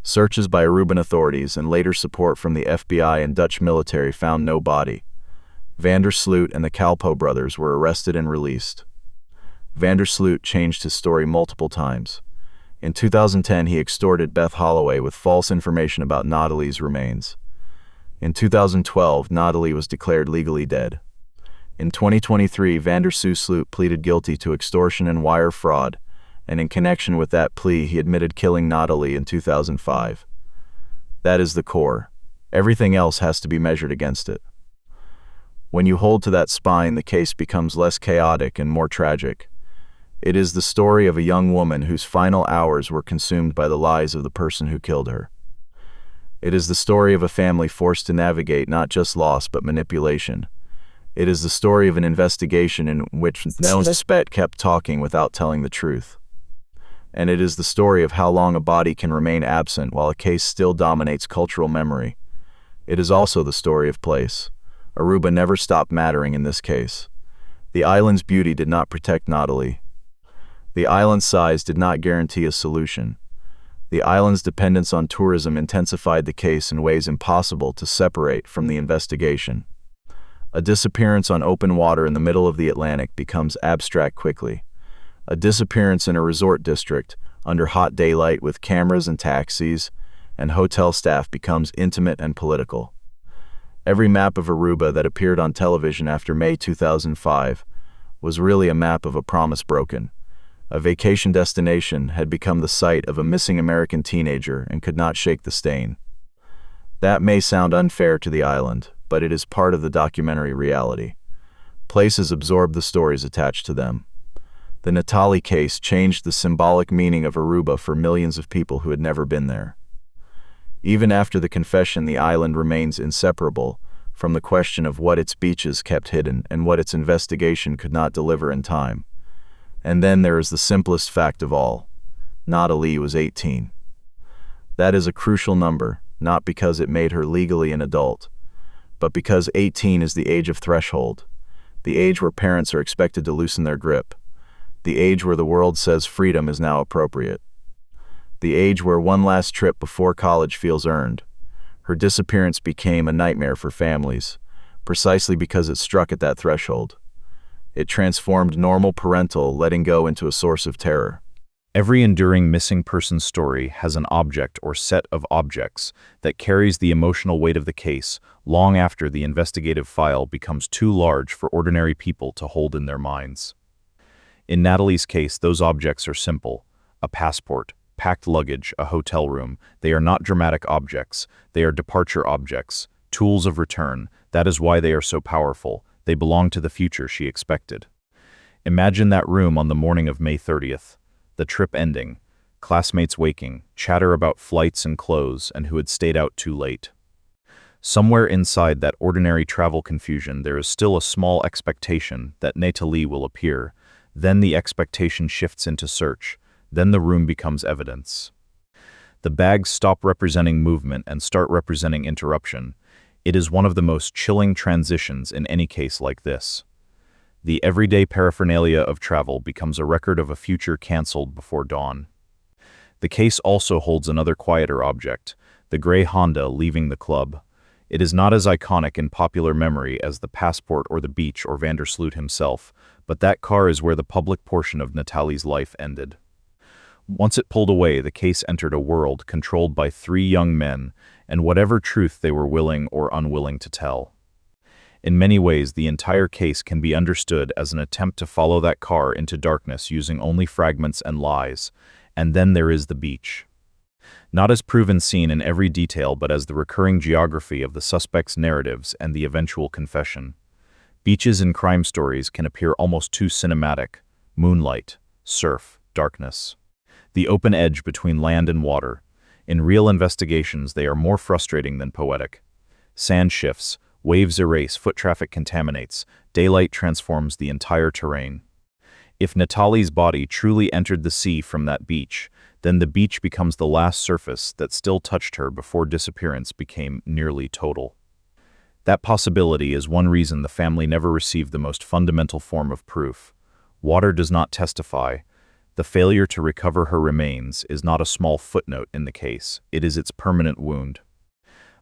Searches by Aruban authorities and later support from the FBI and Dutch military found no body. Van der Sloot and the Kalpoe brothers were arrested and released. Van der Sloot changed his story multiple times. In 2010, he extorted Beth Holloway with false information about Natalee's remains. In 2012, Natalee was declared legally dead. In 2023, van der Sloot pleaded guilty to extortion and wire fraud, and in connection with that plea, he admitted killing Natalee in 2005. That is the core. Everything else has to be measured against it. When you hold to that spine, the case becomes less chaotic and more tragic. It is the story of a young woman whose final hours were consumed by the lies of the person who killed her. It is the story of a family forced to navigate not just loss but manipulation. It is the story of an investigation in which no suspect kept talking without telling the truth. And it is the story of how long a body can remain absent while a case still dominates cultural memory. It is also the story of place. Aruba never stopped mattering in this case. The island's beauty did not protect Natalee. The island's size did not guarantee a solution. The island's dependence on tourism intensified the case in ways impossible to separate from the investigation. A disappearance on open water in the middle of the Atlantic becomes abstract quickly. A disappearance in a resort district, under hot daylight with cameras and taxis and hotel staff, becomes intimate and political. Every map of Aruba that appeared on television after May 2005 was really a map of a promise broken. A vacation destination had become the site of a missing American teenager and could not shake the stain. That may sound unfair to the island, but it is part of the documentary reality. Places absorb the stories attached to them. The Natalee case changed the symbolic meaning of Aruba for millions of people who had never been there. Even after the confession, the island remains inseparable from the question of what its beaches kept hidden and what its investigation could not deliver in time. And then there is the simplest fact of all. Natalee was 18. That is a crucial number, not because it made her legally an adult, but because 18 is the age of threshold, the age where parents are expected to loosen their grip, the age where the world says freedom is now appropriate, the age where one last trip before college feels earned. Her disappearance became a nightmare for families, precisely because it struck at that threshold. It transformed normal parental letting go into a source of terror. Every enduring missing person story has an object or set of objects that carries the emotional weight of the case long after the investigative file becomes too large for ordinary people to hold in their minds. In Natalee's case, those objects are simple: a passport, packed luggage, a hotel room. They are not dramatic objects. They are departure objects, tools of return. That is why they are so powerful. They belong to the future she expected. Imagine that room on the morning of May 30th, the trip ending, classmates waking, chatter about flights and clothes and who had stayed out too late. Somewhere inside that ordinary travel confusion, there is still a small expectation that Natalee will appear. Then the expectation shifts into search. Then the room becomes evidence. The bags stop representing movement and start representing interruption. It is one of the most chilling transitions in any case like this. The everyday paraphernalia of travel becomes a record of a future canceled before dawn. The case also holds another quieter object, the gray Honda leaving the club. It is not as iconic in popular memory as the passport or the beach or van der Sloot himself, but that car is where the public portion of Natalee's life ended. Once it pulled away, the case entered a world controlled by three young men and whatever truth they were willing or unwilling to tell. In many ways, the entire case can be understood as an attempt to follow that car into darkness using only fragments and lies. And then there is the beach. Not as proven scene in every detail, but as the recurring geography of the suspect's narratives and the eventual confession. Beaches in crime stories can appear almost too cinematic: moonlight, surf, darkness. The open edge between land and water. In real investigations, they are more frustrating than poetic. Sand shifts, waves erase, foot traffic contaminates, daylight transforms the entire terrain. If Natalee's body truly entered the sea from that beach, then the beach becomes the last surface that still touched her before disappearance became nearly total. That possibility is one reason the family never received the most fundamental form of proof. Water does not testify. The failure to recover her remains is not a small footnote in the case, it is its permanent wound.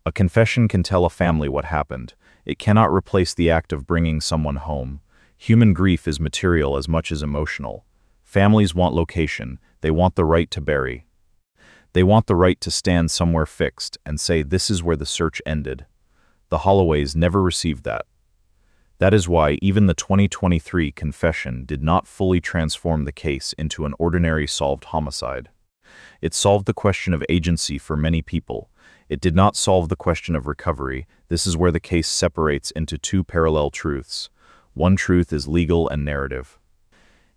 A confession can tell a family what happened. It cannot replace the act of bringing someone home. Human grief is material as much as emotional. Families want location, they want the right to bury. They want the right to stand somewhere fixed and say this is where the search ended. The Holloways never received that. That is why even the 2023 confession did not fully transform the case into an ordinary solved homicide. It solved the question of agency for many people. It did not solve the question of recovery. This is where the case separates into two parallel truths. One truth is legal and narrative.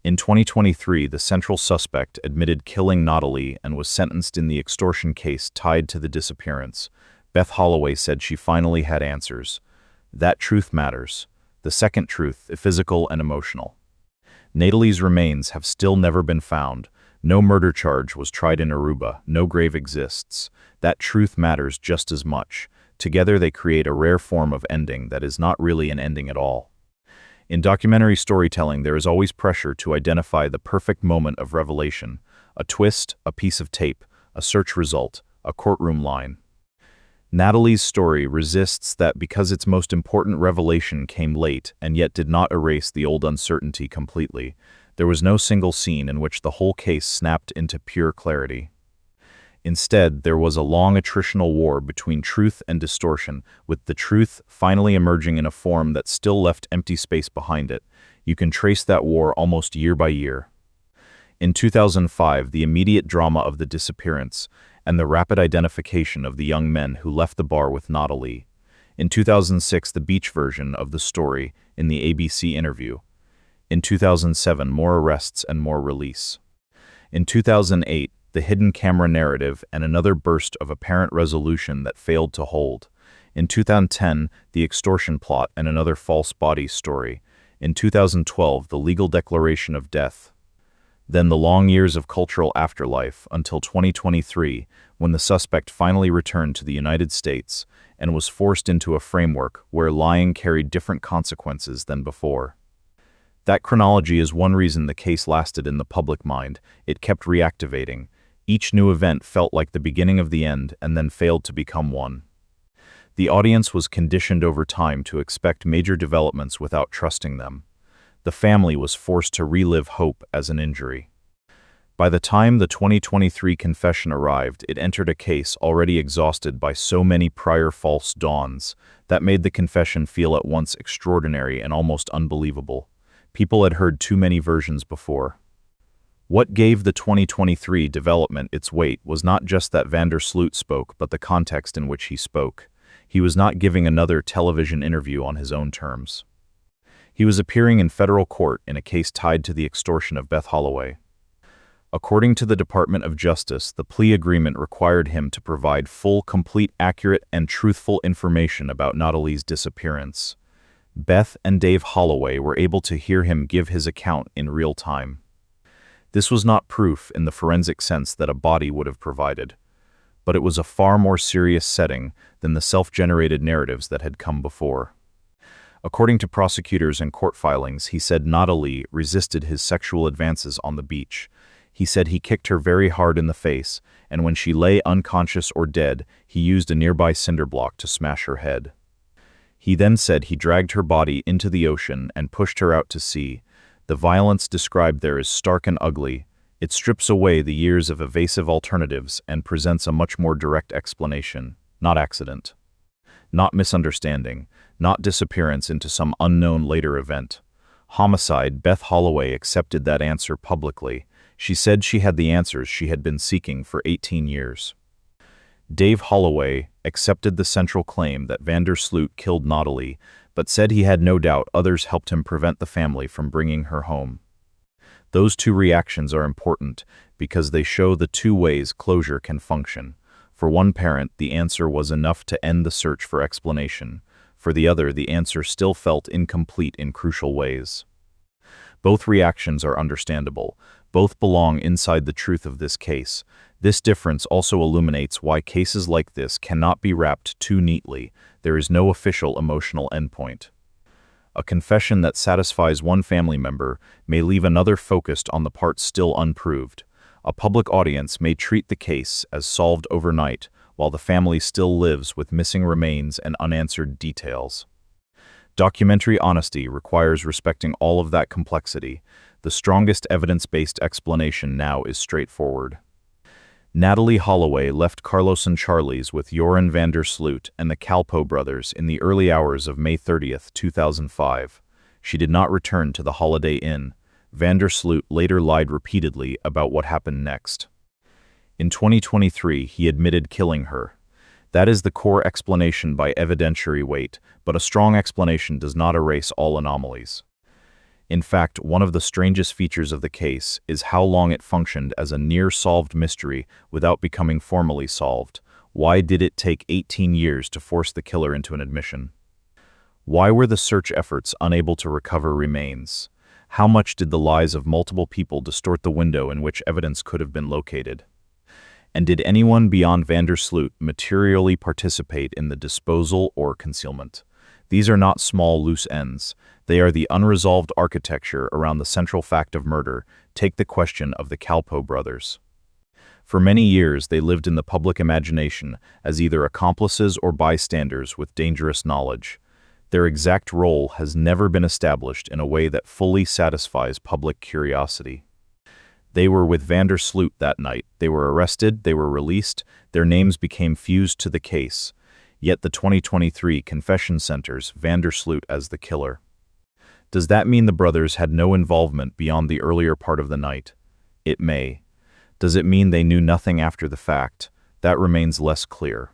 In 2023, the central suspect admitted killing Natalee and was sentenced in the extortion case tied to the disappearance. Beth Holloway said she finally had answers. That truth matters. The second truth, physical and emotional. Natalee's remains have still never been found. No murder charge was tried in Aruba. No grave exists. That truth matters just as much. Together they create a rare form of ending that is not really an ending at all. In documentary storytelling, there is always pressure to identify the perfect moment of revelation. A twist, a piece of tape, a search result, a courtroom line. Natalee's story resists that because its most important revelation came late and yet did not erase the old uncertainty completely. There was no single scene in which the whole case snapped into pure clarity. Instead, there was a long attritional war between truth and distortion, with the truth finally emerging in a form that still left empty space behind it. You can trace that war almost year by year. In 2005, the immediate drama of the disappearance and the rapid identification of the young men who left the bar with Natalee. In 2006, the beach version of the story in the ABC interview. In 2007, more arrests and more release. In 2008, the hidden camera narrative and another burst of apparent resolution that failed to hold. In 2010, the extortion plot and another false body story. In 2012, the legal declaration of death. Then the long years of cultural afterlife until 2023, when the suspect finally returned to the United States and was forced into a framework where lying carried different consequences than before. That chronology is one reason the case lasted in the public mind. It kept reactivating. Each new event felt like the beginning of the end and then failed to become one. The audience was conditioned over time to expect major developments without trusting them. The family was forced to relive hope as an injury. By the time the 2023 confession arrived, it entered a case already exhausted by so many prior false dawns that made the confession feel at once extraordinary and almost unbelievable. People had heard too many versions before. What gave the 2023 development its weight was not just that Sloot spoke, but the context in which he spoke. He was not giving another television interview on his own terms. He was appearing in federal court in a case tied to the extortion of Beth Holloway. According to the Department of Justice, the plea agreement required him to provide full, complete, accurate, and truthful information about Natalee's disappearance. Beth and Dave Holloway were able to hear him give his account in real time. This was not proof in the forensic sense that a body would have provided, but it was a far more serious setting than the self-generated narratives that had come before. According to prosecutors and court filings, he said Natalee resisted his sexual advances on the beach. He said he kicked her very hard in the face, and when she lay unconscious or dead, he used a nearby cinder block to smash her head. He then said he dragged her body into the ocean and pushed her out to sea. The violence described there is stark and ugly. It strips away the years of evasive alternatives and presents a much more direct explanation, not accident, not misunderstanding, not disappearance into some unknown later event. Homicide. Beth Holloway accepted that answer publicly. She said she had the answers she had been seeking for 18 years. Dave Holloway accepted the central claim that Sloot killed Natalee, but said he had no doubt others helped him prevent the family from bringing her home. Those two reactions are important because they show the two ways closure can function. For one parent, the answer was enough to end the search for explanation. For the other, the answer still felt incomplete in crucial ways. Both reactions are understandable. Both belong inside the truth of this case. This difference also illuminates why cases like this cannot be wrapped too neatly. There is no official emotional endpoint. A confession that satisfies one family member may leave another focused on the parts still unproved. A public audience may treat the case as solved overnight, while the family still lives with missing remains and unanswered details. Documentary honesty requires respecting all of that complexity. The strongest evidence-based explanation now is straightforward. Natalee Holloway left Carlos and Charlie's with Joran Sloot and the Kalpoe brothers in the early hours of May 30, 2005. She did not return to the Holiday Inn. Sloot later lied repeatedly about what happened next. In 2023, he admitted killing her. That is the core explanation by evidentiary weight, but a strong explanation does not erase all anomalies. In fact, one of the strangest features of the case is how long it functioned as a near-solved mystery without becoming formally solved. Why did it take 18 years to force the killer into an admission? Why were the search efforts unable to recover remains? How much did the lies of multiple people distort the window in which evidence could have been located? And did anyone beyond Sloot materially participate in the disposal or concealment? These are not small loose ends. They are the unresolved architecture around the central fact of murder. Take the question of the Kalpoe brothers. For many years, they lived in the public imagination as either accomplices or bystanders with dangerous knowledge. Their exact role has never been established in a way that fully satisfies public curiosity. They were with Sloot that night. They were arrested, they were released, their names became fused to the case. Yet the 2023 confession centers Sloot as the killer. Does that mean the brothers had no involvement beyond the earlier part of the night? It may. Does it mean they knew nothing after the fact? That remains less clear.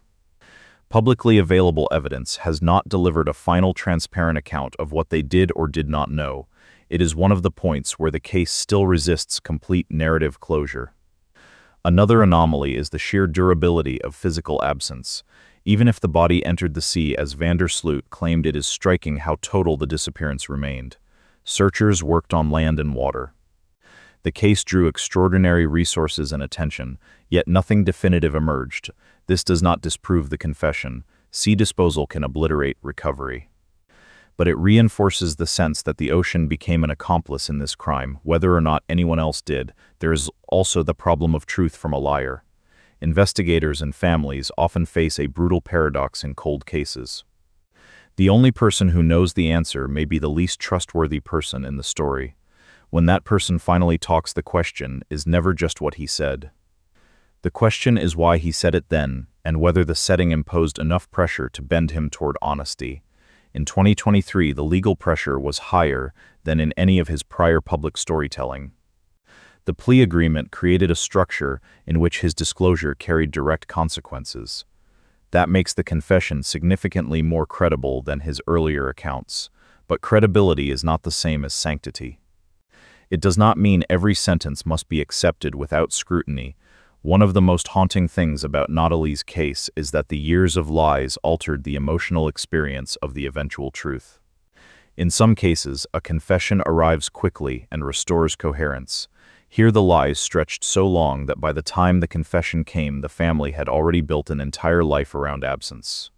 Publicly available evidence has not delivered a final transparent account of what they did or did not know. It is one of the points where the case still resists complete narrative closure. Another anomaly is the sheer durability of physical absence. Even if the body entered the sea as Sloot claimed, it is striking how total the disappearance remained. Searchers worked on land and water. The case drew extraordinary resources and attention, yet nothing definitive emerged. This does not disprove the confession. Sea disposal can obliterate recovery. But it reinforces the sense that the ocean became an accomplice in this crime, whether or not anyone else did. There is also the problem of truth from a liar. Investigators and families often face a brutal paradox in cold cases. The only person who knows the answer may be the least trustworthy person in the story. When that person finally talks, the question is never just what he said. The question is why he said it then, and whether the setting imposed enough pressure to bend him toward honesty. In 2023, the legal pressure was higher than in any of his prior public storytelling. The plea agreement created a structure in which his disclosure carried direct consequences. That makes the confession significantly more credible than his earlier accounts. But credibility is not the same as sanctity. It does not mean every sentence must be accepted without scrutiny. One of the most haunting things about Natalee's case is that the years of lies altered the emotional experience of the eventual truth. In some cases, a confession arrives quickly and restores coherence. Here the lies stretched so long that by the time the confession came, the family had already built an entire life around absence.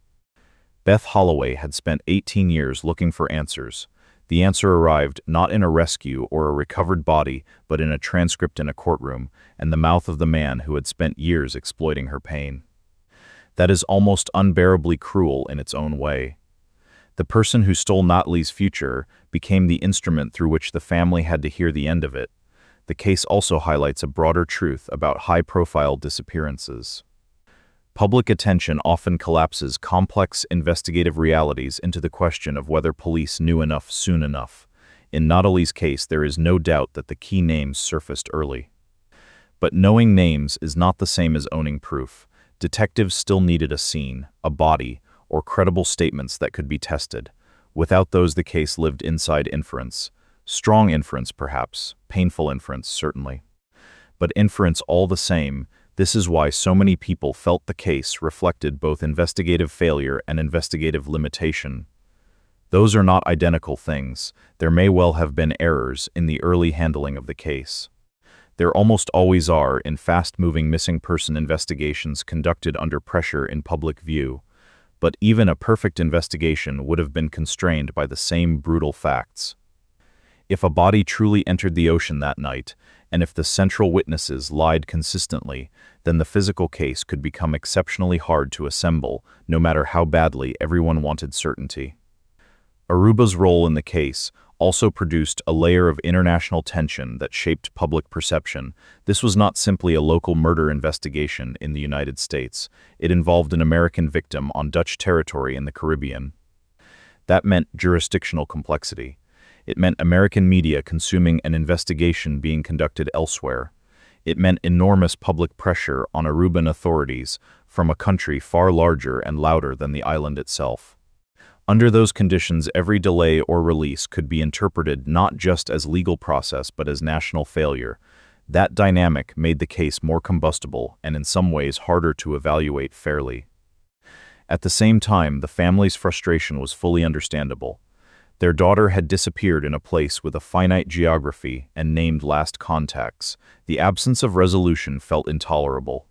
Beth Holloway had spent 18 years looking for answers. The answer arrived not in a rescue or a recovered body, but in a transcript in a courtroom, and the mouth of the man who had spent years exploiting her pain. That is almost unbearably cruel in its own way. The person who stole Natalee's future became the instrument through which the family had to hear the end of it. the case also highlights a broader truth about high-profile disappearances. Public attention often collapses complex investigative realities into the question of whether police knew enough soon enough. In Natalee's case, there is no doubt that the key names surfaced early. But knowing names is not the same as owning proof. Detectives still needed a scene, a body, or credible statements that could be tested. Without those, the case lived inside inference. Strong inference, perhaps. Painful inference, certainly. But inference all the same. This is why so many people felt the case reflected both investigative failure and investigative limitation. Those are not identical things. There may well have been errors in the early handling of the case. There almost always are in fast-moving missing person investigations conducted under pressure in public view. But even a perfect investigation would have been constrained by the same brutal facts. If a body truly entered the ocean that night, and if the central witnesses lied consistently, then the physical case could become exceptionally hard to assemble, no matter how badly everyone wanted certainty. Aruba's role in the case also produced a layer of international tension that shaped public perception. This was not simply a local murder investigation in the United States. It involved an American victim on Dutch territory in the Caribbean. That meant jurisdictional complexity. It meant American media consuming an investigation being conducted elsewhere. It meant enormous public pressure on Aruban authorities from a country far larger and louder than the island itself. Under those conditions, every delay or release could be interpreted not just as legal process but as national failure. That dynamic made the case more combustible and in some ways harder to evaluate fairly. At the same time, the family's frustration was fully understandable. Their daughter had disappeared in a place with a finite geography and named last contacts. The absence of resolution felt intolerable.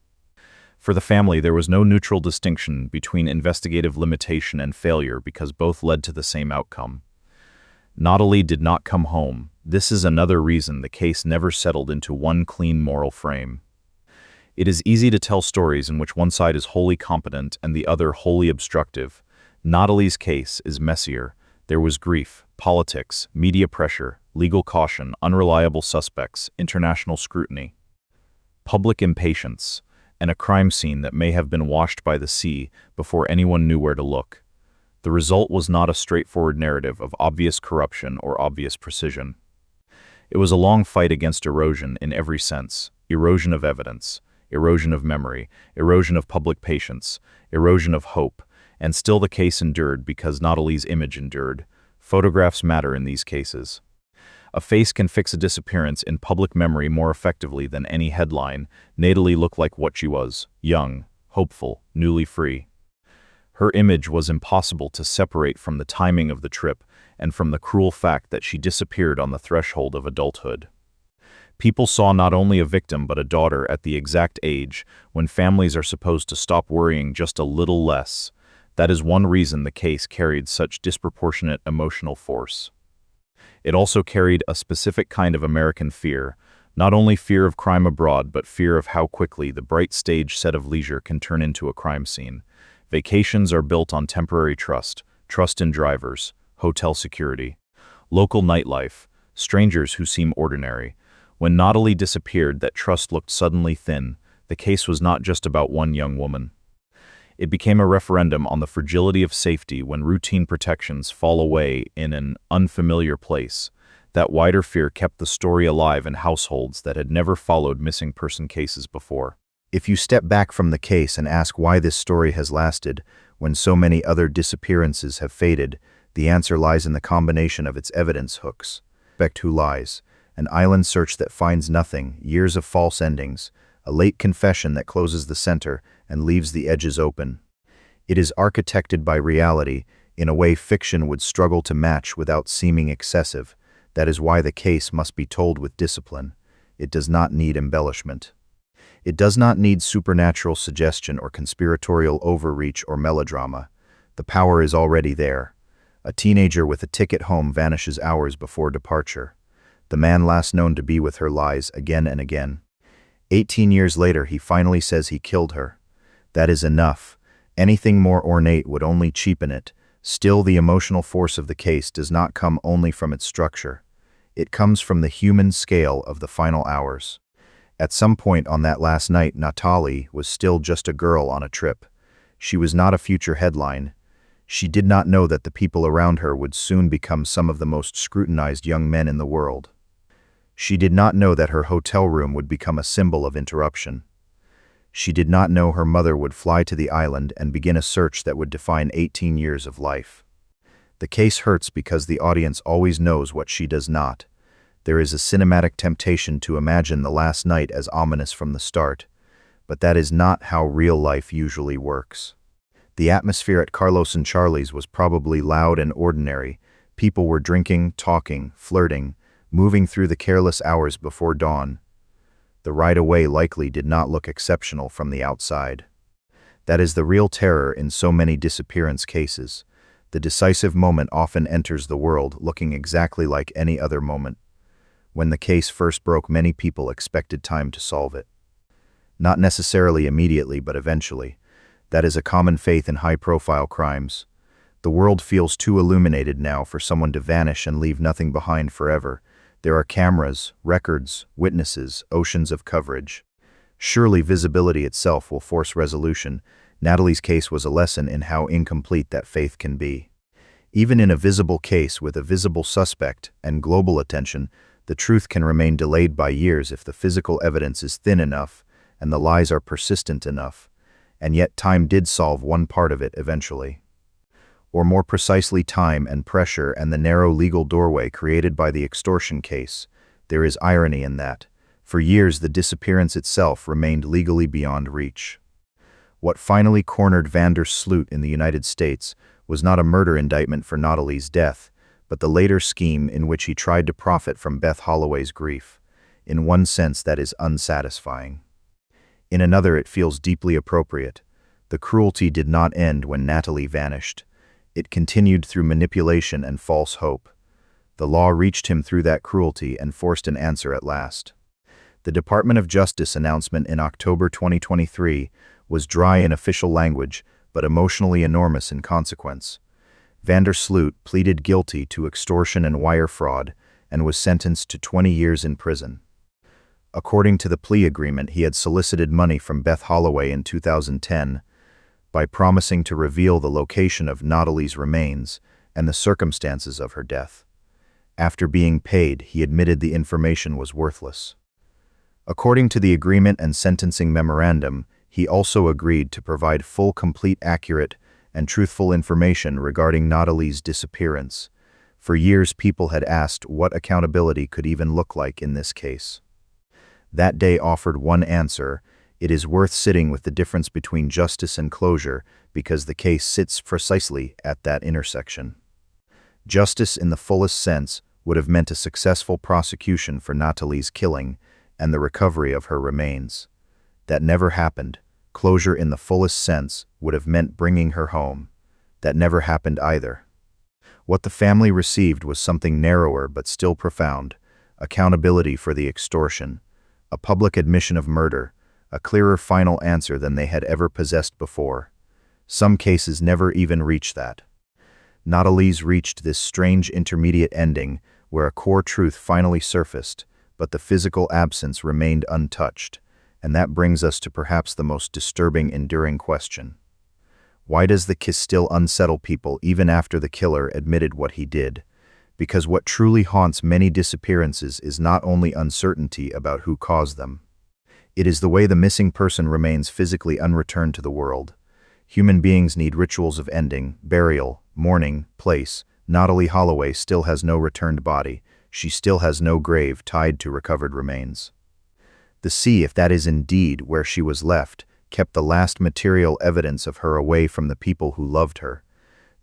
For the family, there was no neutral distinction between investigative limitation and failure because both led to the same outcome. Natalee did not come home. This is another reason the case never settled into one clean moral frame. It is easy to tell stories in which one side is wholly competent and the other wholly obstructive. Natalee's case is messier. There was grief, politics, media pressure, legal caution, unreliable suspects, international scrutiny, public impatience, and a crime scene that may have been washed by the sea before anyone knew where to look. The result was not a straightforward narrative of obvious corruption or obvious precision. It was a long fight against erosion in every sense: erosion of evidence, erosion of memory, erosion of public patience, erosion of hope, and still the case endured because Natalee's image endured. Photographs matter in these cases. A face can fix a disappearance in public memory more effectively than any headline. Natalee looked like what she was: young, hopeful, newly free. Her image was impossible to separate from the timing of the trip and from the cruel fact that she disappeared on the threshold of adulthood. People saw not only a victim but a daughter at the exact age when families are supposed to stop worrying just a little less. That is one reason the case carried such disproportionate emotional force. It also carried a specific kind of American fear, not only fear of crime abroad, but fear of how quickly the bright stage set of leisure can turn into a crime scene. Vacations are built on temporary trust in drivers, hotel security, local nightlife, strangers who seem ordinary. When Natalee disappeared, that trust looked suddenly thin. The case was not just about one young woman. It became a referendum on the fragility of safety when routine protections fall away in an unfamiliar place. That wider fear kept the story alive in households that had never followed missing person cases before. If you step back from the case and ask why this story has lasted when so many other disappearances have faded, the answer lies in the combination of its evidence hooks. Suspect who lies, an island search that finds nothing, years of false endings, a late confession that closes the center and leaves the edges open. It is architected by reality in a way fiction would struggle to match without seeming excessive. That is why the case must be told with discipline. It does not need embellishment. It does not need supernatural suggestion or conspiratorial overreach or melodrama. The power is already there. A teenager with a ticket home vanishes hours before departure. The man last known to be with her lies again and again. 18 years later, he finally says he killed her. That is enough. Anything more ornate would only cheapen it. Still, the emotional force of the case does not come only from its structure. It comes from the human scale of the final hours. At some point on that last night, Natalee was still just a girl on a trip. She was not a future headline. She did not know that the people around her would soon become some of the most scrutinized young men in the world. She did not know that her hotel room would become a symbol of interruption. She did not know her mother would fly to the island and begin a search that would define 18 years of life. The case hurts because the audience always knows what she does not. There is a cinematic temptation to imagine the last night as ominous from the start, but that is not how real life usually works. The atmosphere at Carlos and Charlie's was probably loud and ordinary. People were drinking, talking, flirting, moving through the careless hours before dawn. The ride away likely did not look exceptional from the outside. That is the real terror in so many disappearance cases. The decisive moment often enters the world looking exactly like any other moment. When the case first broke, many people expected time to solve it. Not necessarily immediately, but eventually. That is a common faith in high-profile crimes. The world feels too illuminated now for someone to vanish and leave nothing behind forever. There are cameras, records, witnesses, oceans of coverage. Surely visibility itself will force resolution. Natalee's case was a lesson in how incomplete that faith can be. Even in a visible case with a visible suspect and global attention, the truth can remain delayed by years if the physical evidence is thin enough and the lies are persistent enough. And yet time did solve one part of it eventually. Or more precisely, time and pressure and the narrow legal doorway created by the extortion case. There is irony in that. For years, the disappearance itself remained legally beyond reach. What finally cornered Vander Sloot in the United States was not a murder indictment for Natalee's death, but the later scheme in which he tried to profit from Beth Holloway's grief. In one sense, that is unsatisfying. In another, it feels deeply appropriate. The cruelty did not end when Natalee vanished. It continued through manipulation and false hope. The law reached him through that cruelty and forced an answer at last. The Department of Justice announcement in October 2023 was dry in official language, but emotionally enormous in consequence. Vander Sloot pleaded guilty to extortion and wire fraud and was sentenced to 20 years in prison. According to the plea agreement, he had solicited money from Beth Holloway in 2010 by promising to reveal the location of Natalee's remains and the circumstances of her death. After being paid, he admitted the information was worthless. According to the agreement and sentencing memorandum, he also agreed to provide full, complete, accurate, and truthful information regarding Natalee's disappearance. For years, people had asked what accountability could even look like in this case. That day offered one answer. It is worth sitting with the difference between justice and closure because the case sits precisely at that intersection. Justice in the fullest sense would have meant a successful prosecution for Natalee's killing and the recovery of her remains. That never happened. Closure in the fullest sense would have meant bringing her home. That never happened either. What the family received was something narrower but still profound: accountability for the extortion, a public admission of murder, a clearer final answer than they had ever possessed before. Some cases never even reach that. Natalee's reached this strange intermediate ending where a core truth finally surfaced, but the physical absence remained untouched. And that brings us to perhaps the most disturbing, enduring question. Why does the kiss still unsettle people even after the killer admitted what he did? Because what truly haunts many disappearances is not only uncertainty about who caused them. It is the way the missing person remains physically unreturned to the world. Human beings need rituals of ending, burial, mourning, place. Natalee Holloway still has no returned body. She still has no grave tied to recovered remains. The sea, if that is indeed where she was left, kept the last material evidence of her away from the people who loved her.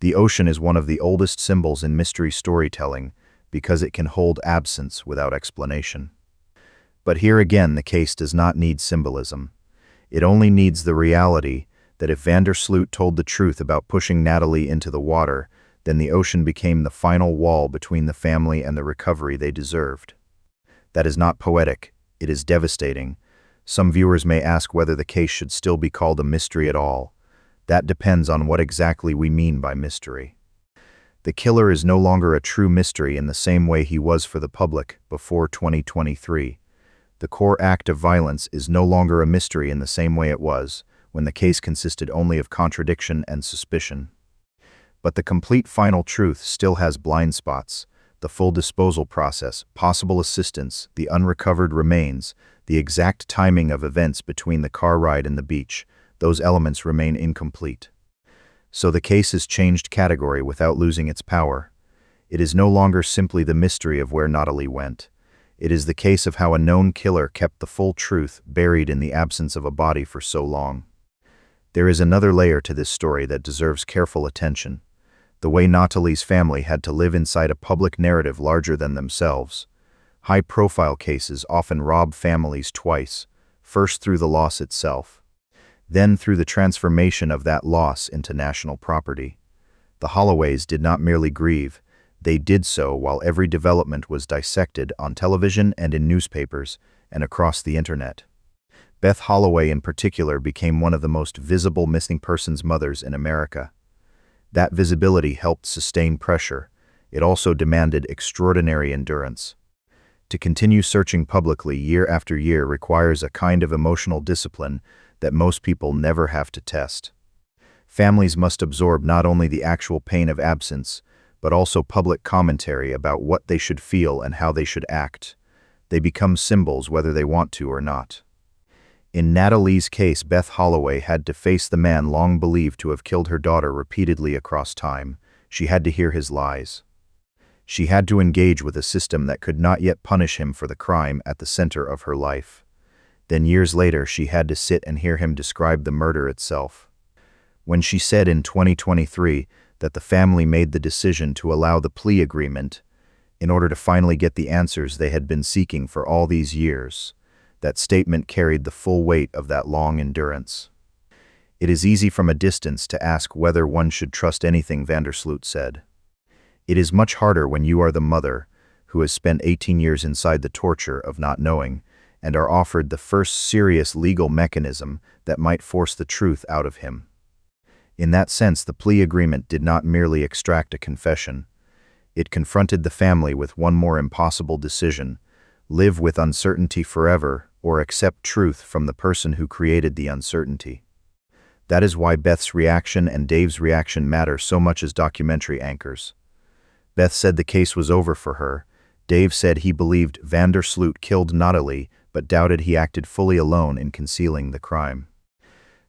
The ocean is one of the oldest symbols in mystery storytelling because it can hold absence without explanation. But here again, the case does not need symbolism. It only needs the reality that if Vander Sloot told the truth about pushing Natalee into the water, then the ocean became the final wall between the family and the recovery they deserved. That is not poetic. It is devastating. Some viewers may ask whether the case should still be called a mystery at all. That depends on what exactly we mean by mystery. The killer is no longer a true mystery in the same way he was for the public before 2023. The core act of violence is no longer a mystery in the same way it was when the case consisted only of contradiction and suspicion. But the complete final truth still has blind spots. The full disposal process, possible assistance, the unrecovered remains, the exact timing of events between the car ride and the beach, those elements remain incomplete. So the case has changed category without losing its power. It is no longer simply the mystery of where Natalee went. It is the case of how a known killer kept the full truth buried in the absence of a body for so long. There is another layer to this story that deserves careful attention. The way Natalee's family had to live inside a public narrative larger than themselves. High-profile cases often rob families twice, first through the loss itself, then through the transformation of that loss into national property. The Holloways did not merely grieve, they did so while every development was dissected on television and in newspapers and across the internet. Beth Holloway in particular became one of the most visible missing persons mothers in America. That visibility helped sustain pressure. It also demanded extraordinary endurance. To continue searching publicly year after year requires a kind of emotional discipline that most people never have to test. Families must absorb not only the actual pain of absence, but also public commentary about what they should feel and how they should act. They become symbols whether they want to or not. In Natalee's case, Beth Holloway had to face the man long believed to have killed her daughter repeatedly across time. She had to hear his lies. She had to engage with a system that could not yet punish him for the crime at the center of her life. Then years later, she had to sit and hear him describe the murder itself. When she said in 2023 that the family made the decision to allow the plea agreement in order to finally get the answers they had been seeking for all these years, that statement carried the full weight of that long endurance. It is easy from a distance to ask whether one should trust anything, Sloot said. It is much harder when you are the mother who has spent 18 years inside the torture of not knowing and are offered the first serious legal mechanism that might force the truth out of him. In that sense, the plea agreement did not merely extract a confession. It confronted the family with one more impossible decision: live with uncertainty forever or accept truth from the person who created the uncertainty. That is why Beth's reaction and Dave's reaction matter so much as documentary anchors. Beth said the case was over for her. Dave said he believed Sloot killed Natalee, but doubted he acted fully alone in concealing the crime.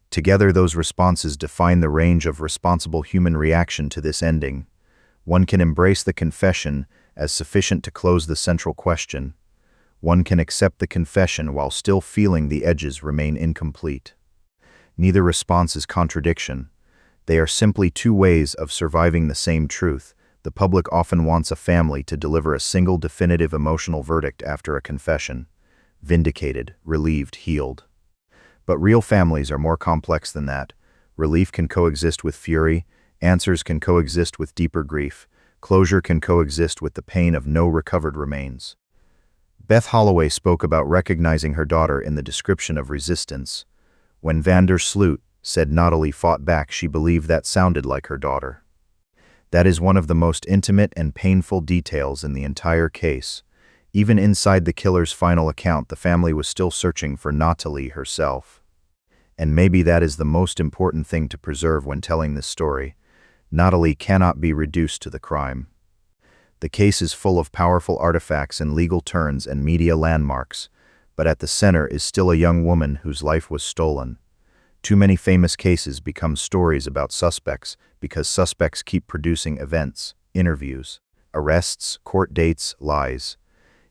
Together, those responses define the range of responsible human reaction to this ending. One can embrace the confession as sufficient to close the central question. One can accept the confession while still feeling the edges remain incomplete. Neither response is contradiction. They are simply two ways of surviving the same truth. The public often wants a family to deliver a single definitive emotional verdict after a confession: vindicated, relieved, healed. But real families are more complex than that. Relief can coexist with fury, answers can coexist with deeper grief, closure can coexist with the pain of no recovered remains. Beth Holloway spoke about recognizing her daughter in the description of resistance. When Sloot said Natalee fought back, she believed that sounded like her daughter. That is one of the most intimate and painful details in the entire case. Even inside the killer's final account, the family was still searching for Natalee herself. And maybe that is the most important thing to preserve when telling this story. Natalee cannot be reduced to the crime. The case is full of powerful artifacts and legal turns and media landmarks, but at the center is still a young woman whose life was stolen. Too many famous cases become stories about suspects because suspects keep producing events, interviews, arrests, court dates, lies.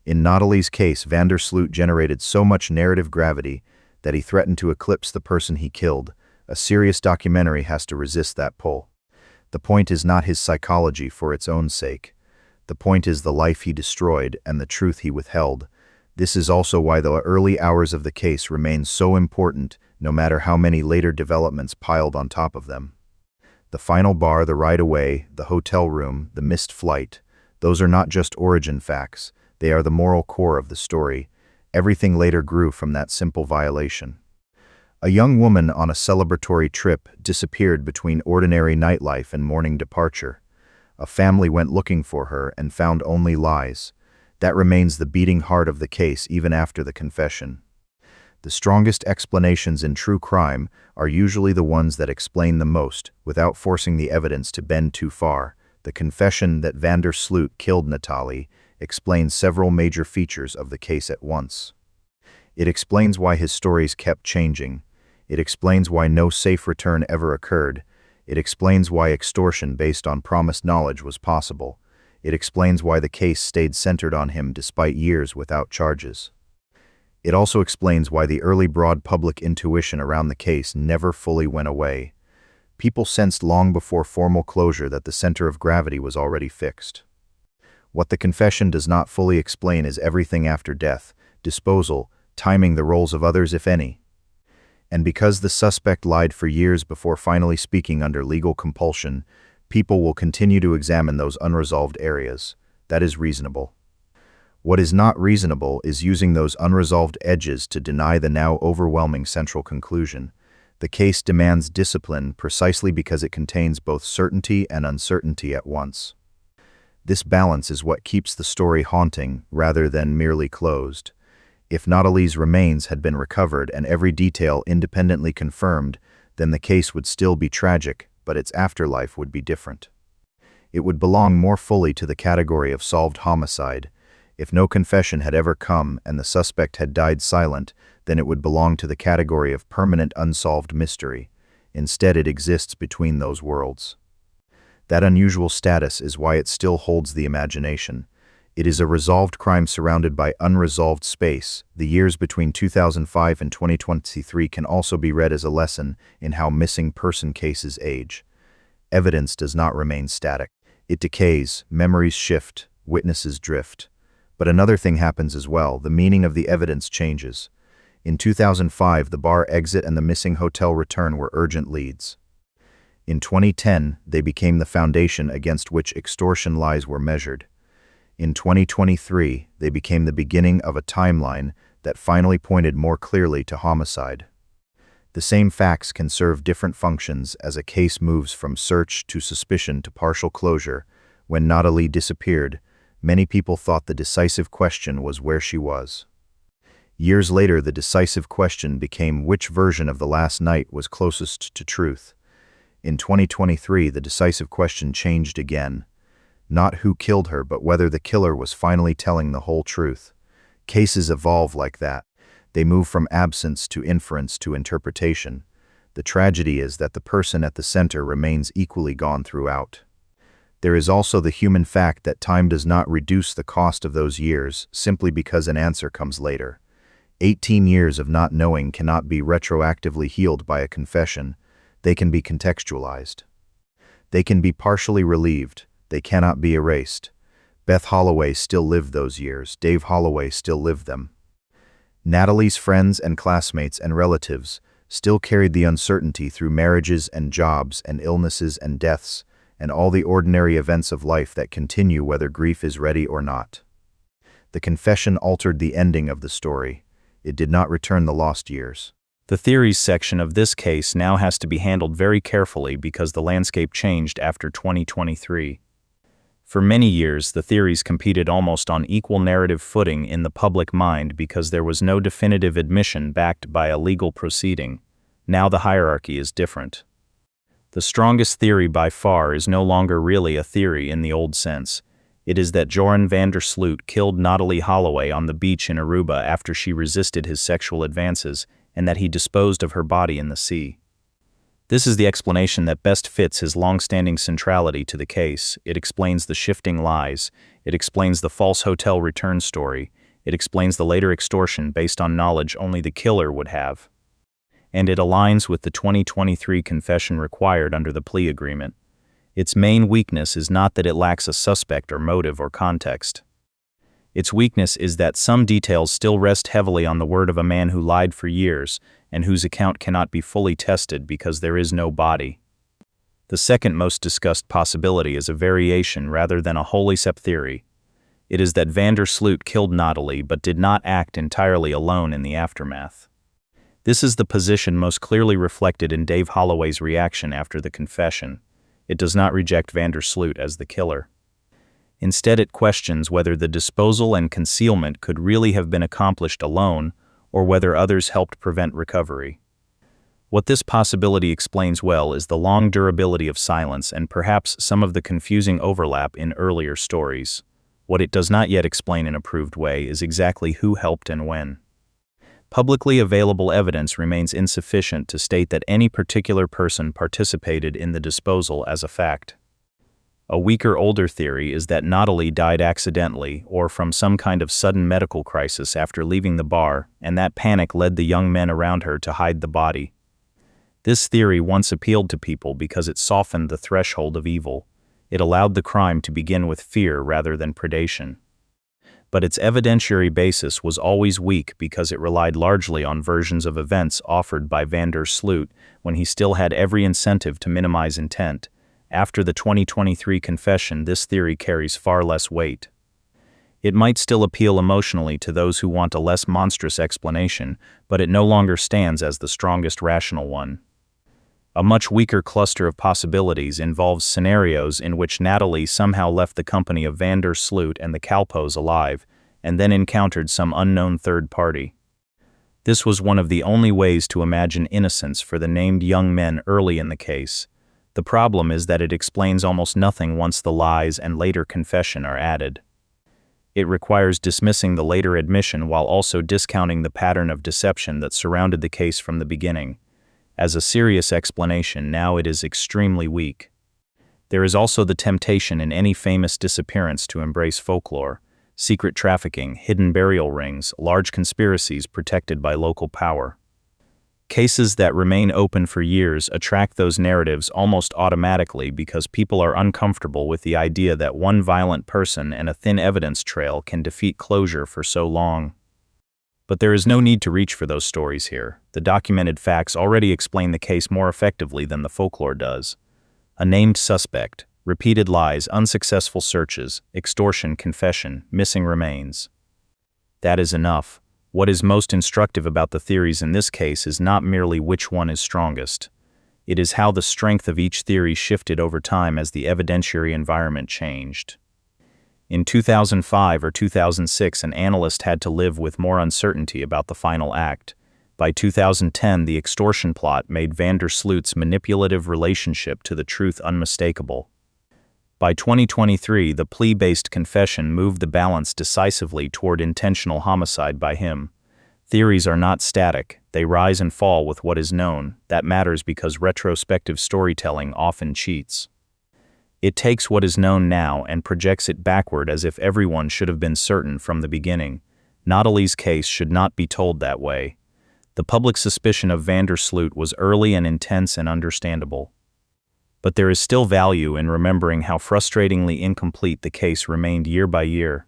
In Natalee's case, Sloot generated so much narrative gravity that he threatened to eclipse the person he killed. A serious documentary has to resist that pull. The point is not his psychology for its own sake. The point is the life he destroyed and the truth he withheld. This is also why the early hours of the case remain so important, no matter how many later developments piled on top of them. The final bar, the ride away, the hotel room, the missed flight, those are not just origin facts. They are the moral core of the story. Everything later grew from that simple violation. A young woman on a celebratory trip disappeared between ordinary nightlife and morning departure. A family went looking for her and found only lies. That remains the beating heart of the case even after the confession. The strongest explanations in true crime are usually the ones that explain the most, without forcing the evidence to bend too far. The confession that Vander Sloot killed Natalee explains several major features of the case at once. It explains why his stories kept changing. It explains why no safe return ever occurred. It explains why extortion based on promised knowledge was possible. It explains why the case stayed centered on him despite years without charges. It also explains why the early broad public intuition around the case never fully went away. People sensed long before formal closure that the center of gravity was already fixed. What the confession does not fully explain is everything after death, disposal, timing, the roles of others, if any. And because the suspect lied for years before finally speaking under legal compulsion, people will continue to examine those unresolved areas. That is reasonable. What is not reasonable is using those unresolved edges to deny the now overwhelming central conclusion. The case demands discipline precisely because it contains both certainty and uncertainty at once. This balance is what keeps the story haunting rather than merely closed. If Natalee's remains had been recovered and every detail independently confirmed, then the case would still be tragic, but its afterlife would be different. It would belong more fully to the category of solved homicide. If no confession had ever come and the suspect had died silent, then it would belong to the category of permanent unsolved mystery. Instead, it exists between those worlds. That unusual status is why it still holds the imagination. It is a resolved crime surrounded by unresolved space. The years between 2005 and 2023 can also be read as a lesson in how missing person cases age. Evidence does not remain static. It decays, memories shift, witnesses drift. But another thing happens as well. The meaning of the evidence changes. In 2005, the bar exit and the missing hotel return were urgent leads. In 2010, they became the foundation against which extortion lies were measured. In 2023, they became the beginning of a timeline that finally pointed more clearly to homicide. The same facts can serve different functions as a case moves from search to suspicion to partial closure. When Natalee disappeared, many people thought the decisive question was where she was. Years later, the decisive question became which version of the last night was closest to truth. In 2023, the decisive question changed again. Not who killed her, but whether the killer was finally telling the whole truth. Cases evolve like that. They move from absence to inference to interpretation. The tragedy is that the person at the center remains equally gone throughout. There is also the human fact that time does not reduce the cost of those years simply because an answer comes later. 18 years of not knowing cannot be retroactively healed by a confession. They can be contextualized. They can be partially relieved. They cannot be erased. Beth Holloway still lived those years. Dave Holloway still lived them. Natalee's friends and classmates and relatives still carried the uncertainty through marriages and jobs and illnesses and deaths and all the ordinary events of life that continue whether grief is ready or not. The confession altered the ending of the story. It did not return the lost years. The theories section of this case now has to be handled very carefully because the landscape changed after 2023. For many years, the theories competed almost on equal narrative footing in the public mind because there was no definitive admission backed by a legal proceeding. Now the hierarchy is different. The strongest theory by far is no longer really a theory in the old sense. It is that Joran Vander Sloot killed Natalee Holloway on the beach in Aruba after she resisted his sexual advances, and that he disposed of her body in the sea. This is the explanation that best fits his long-standing centrality to the case. It explains the shifting lies. It explains the false hotel return story. It explains the later extortion based on knowledge only the killer would have. And it aligns with the 2023 confession required under the plea agreement. Its main weakness is not that it lacks a suspect or motive or context. Its weakness is that some details still rest heavily on the word of a man who lied for years and whose account cannot be fully tested because there is no body. The second most discussed possibility is a variation rather than a wholly separate theory. It is that Vander Sloot killed Natalee but did not act entirely alone in the aftermath. This is the position most clearly reflected in Dave Holloway's reaction after the confession. It does not reject Sloot as the killer. Instead, it questions whether the disposal and concealment could really have been accomplished alone, or whether others helped prevent recovery. What this possibility explains well is the long durability of silence and perhaps some of the confusing overlap in earlier stories. What it does not yet explain in a proved way is exactly who helped and when. Publicly available evidence remains insufficient to state that any particular person participated in the disposal as a fact. A weaker, older theory is that Natalee died accidentally or from some kind of sudden medical crisis after leaving the bar, and that panic led the young men around her to hide the body. This theory once appealed to people because it softened the threshold of evil. It allowed the crime to begin with fear rather than predation. But its evidentiary basis was always weak because it relied largely on versions of events offered by Sloot when he still had every incentive to minimize intent. After the 2023 confession, this theory carries far less weight. It might still appeal emotionally to those who want a less monstrous explanation, but it no longer stands as the strongest rational one. A much weaker cluster of possibilities involves scenarios in which Natalee somehow left the company of Sloot and the Kalpos alive, and then encountered some unknown third party. This was one of the only ways to imagine innocence for the named young men early in the case. The problem is that it explains almost nothing once the lies and later confession are added. It requires dismissing the later admission while also discounting the pattern of deception that surrounded the case from the beginning. As a serious explanation, now it is extremely weak. There is also the temptation in any famous disappearance to embrace folklore, secret trafficking, hidden burial rings, large conspiracies protected by local power. Cases that remain open for years attract those narratives almost automatically because people are uncomfortable with the idea that one violent person and a thin evidence trail can defeat closure for so long. But there is no need to reach for those stories here. The documented facts already explain the case more effectively than the folklore does. A named suspect, repeated lies, unsuccessful searches, extortion, confession, missing remains. That is enough. What is most instructive about the theories in this case is not merely which one is strongest. It is how the strength of each theory shifted over time as the evidentiary environment changed. In 2005 or 2006, an analyst had to live with more uncertainty about the final act. By 2010, the extortion plot made Sloot's manipulative relationship to the truth unmistakable. By 2023, the plea-based confession moved the balance decisively toward intentional homicide by him. Theories are not static, they rise and fall with what is known. That matters because retrospective storytelling often cheats. It takes what is known now and projects it backward as if everyone should have been certain from the beginning. Natalee's case should not be told that way. The public suspicion of Sloot was early and intense and understandable. But there is still value in remembering how frustratingly incomplete the case remained year by year.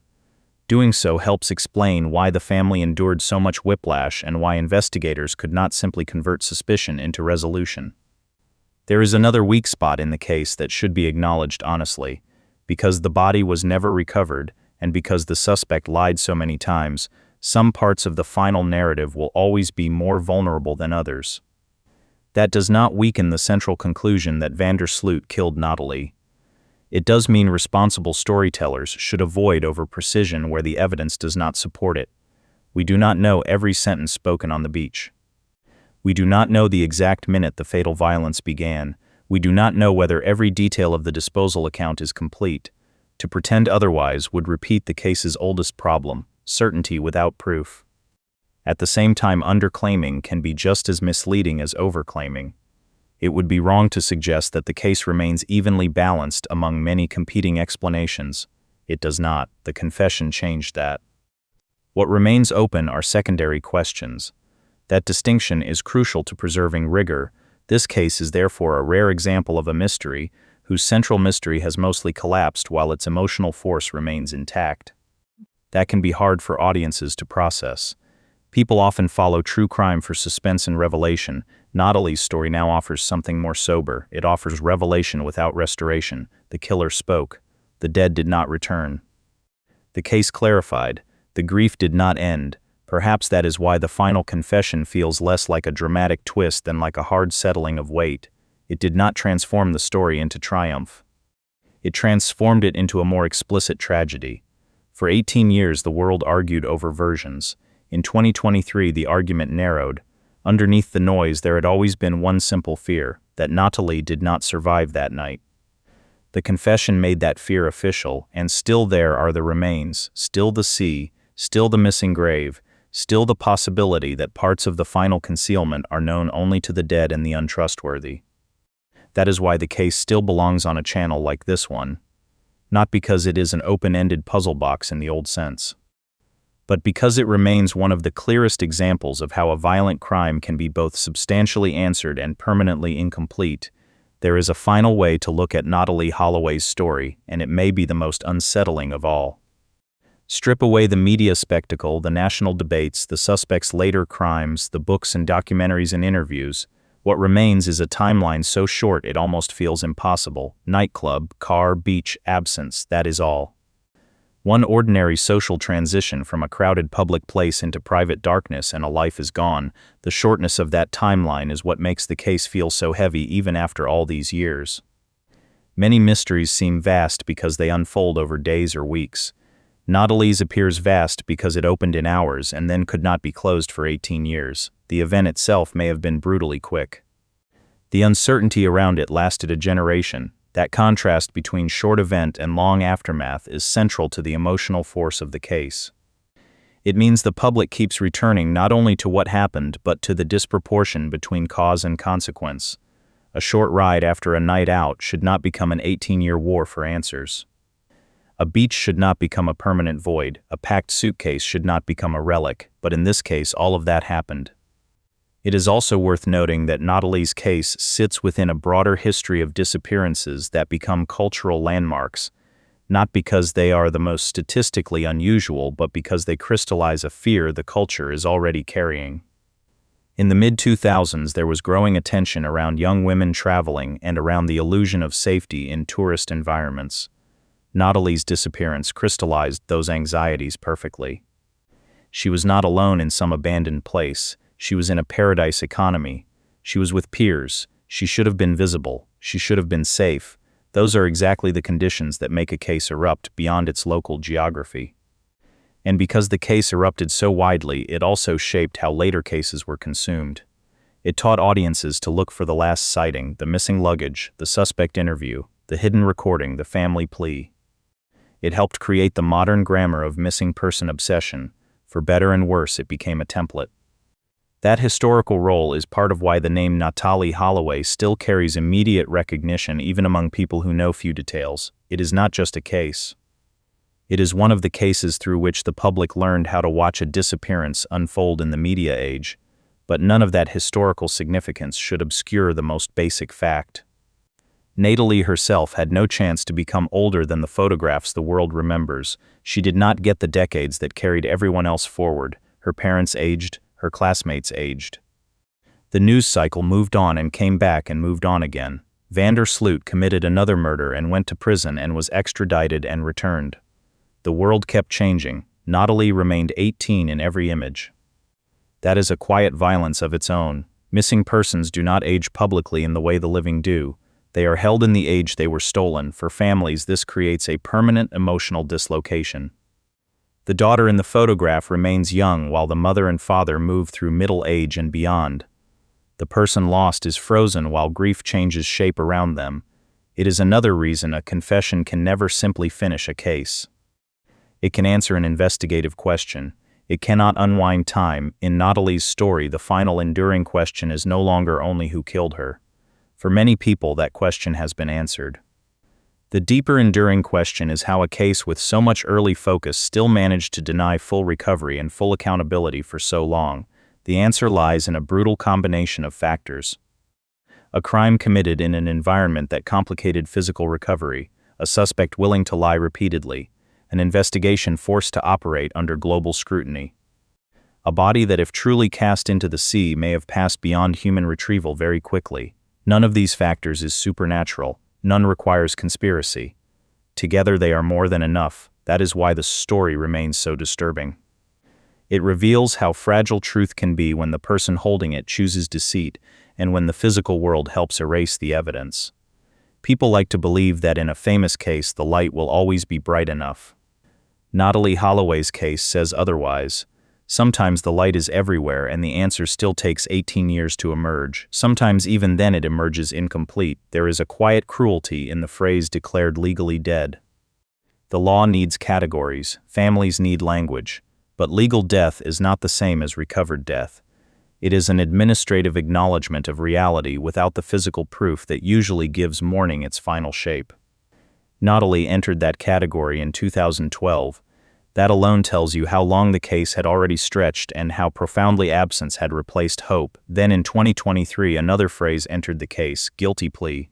Doing so helps explain why the family endured so much whiplash and why investigators could not simply convert suspicion into resolution. There is another weak spot in the case that should be acknowledged honestly. Because the body was never recovered, and because the suspect lied so many times, some parts of the final narrative will always be more vulnerable than others. That does not weaken the central conclusion that Sloot killed Natalee. It does mean responsible storytellers should avoid over-precision where the evidence does not support it. We do not know every sentence spoken on the beach. We do not know the exact minute the fatal violence began. We do not know whether every detail of the disposal account is complete. To pretend otherwise would repeat the case's oldest problem, certainty without proof. At the same time, underclaiming can be just as misleading as overclaiming. It would be wrong to suggest that the case remains evenly balanced among many competing explanations. It does not. The confession changed that. What remains open are secondary questions. That distinction is crucial to preserving rigor. This case is therefore a rare example of a mystery whose central mystery has mostly collapsed while its emotional force remains intact. That can be hard for audiences to process. People often follow true crime for suspense and revelation. Natalee's story now offers something more sober. It offers revelation without restoration. The killer spoke. The dead did not return. The case clarified. The grief did not end. Perhaps that is why the final confession feels less like a dramatic twist than like a hard settling of weight. It did not transform the story into triumph. It transformed it into a more explicit tragedy. For 18 years, the world argued over versions. In 2023, the argument narrowed. Underneath the noise, there had always been one simple fear, that Natalee did not survive that night. The confession made that fear official, and still there are the remains, still the sea, still the missing grave, still the possibility that parts of the final concealment are known only to the dead and the untrustworthy. That is why the case still belongs on a channel like this one. Not because it is an open-ended puzzle box in the old sense, but because it remains one of the clearest examples of how a violent crime can be both substantially answered and permanently incomplete. There is a final way to look at Natalee Holloway's story, and it may be the most unsettling of all. Strip away the media spectacle, the national debates, the suspect's later crimes, the books and documentaries and interviews. What remains is a timeline so short it almost feels impossible. Nightclub, car, beach, absence, that is all. One ordinary social transition from a crowded public place into private darkness and a life is gone. The shortness of that timeline is what makes the case feel so heavy even after all these years. Many mysteries seem vast because they unfold over days or weeks. Natalee's appears vast because it opened in hours and then could not be closed for 18 years. The event itself may have been brutally quick. The uncertainty around it lasted a generation. That contrast between short event and long aftermath is central to the emotional force of the case. It means the public keeps returning not only to what happened but to the disproportion between cause and consequence. A short ride after a night out should not become an 18-year war for answers. A beach should not become a permanent void, a packed suitcase should not become a relic, but in this case all of that happened. It is also worth noting that Natalee's case sits within a broader history of disappearances that become cultural landmarks, not because they are the most statistically unusual, but because they crystallize a fear the culture is already carrying. In the mid-2000s, there was growing attention around young women traveling and around the illusion of safety in tourist environments. Natalee's disappearance crystallized those anxieties perfectly. She was not alone in some abandoned place. She was in a paradise economy. She was with peers. She should have been visible. She should have been safe. Those are exactly the conditions that make a case erupt beyond its local geography. And because the case erupted so widely, it also shaped how later cases were consumed. It taught audiences to look for the last sighting, the missing luggage, the suspect interview, the hidden recording, the family plea. It helped create the modern grammar of missing person obsession. For better and worse, it became a template. That historical role is part of why the name Natalee Holloway still carries immediate recognition even among people who know few details. It is not just a case. It is one of the cases through which the public learned how to watch a disappearance unfold in the media age, but none of that historical significance should obscure the most basic fact. Natalee herself had no chance to become older than the photographs the world remembers. She did not get the decades that carried everyone else forward. Her parents aged, her classmates aged. The news cycle moved on and came back and moved on again. Sloot committed another murder and went to prison and was extradited and returned. The world kept changing. Natalee remained 18 in every image. That is a quiet violence of its own. Missing persons do not age publicly in the way the living do. They are held in the age they were stolen. For families, this creates a permanent emotional dislocation. The daughter in the photograph remains young while the mother and father move through middle age and beyond. The person lost is frozen while grief changes shape around them. It is another reason a confession can never simply finish a case. It can answer an investigative question. It cannot unwind time. In Natalee's story, the final enduring question is no longer only who killed her. For many people, that question has been answered. The deeper enduring question is how a case with so much early focus still managed to deny full recovery and full accountability for so long. The answer lies in a brutal combination of factors. A crime committed in an environment that complicated physical recovery, a suspect willing to lie repeatedly, an investigation forced to operate under global scrutiny. A body that if truly cast into the sea may have passed beyond human retrieval very quickly. None of these factors is supernatural. None requires conspiracy. Together they are more than enough. That is why the story remains so disturbing. It reveals how fragile truth can be when the person holding it chooses deceit, and when the physical world helps erase the evidence. People like to believe that in a famous case the light will always be bright enough. Natalee Holloway's case says otherwise. Sometimes the light is everywhere and the answer still takes 18 years to emerge. Sometimes even then it emerges incomplete. There is a quiet cruelty in the phrase declared legally dead. The law needs categories, families need language, but legal death is not the same as recovered death. It is an administrative acknowledgement of reality without the physical proof that usually gives mourning its final shape. Natalee entered that category in 2012. That alone tells you how long the case had already stretched and how profoundly absence had replaced hope. Then in 2023 another phrase entered the case, guilty plea.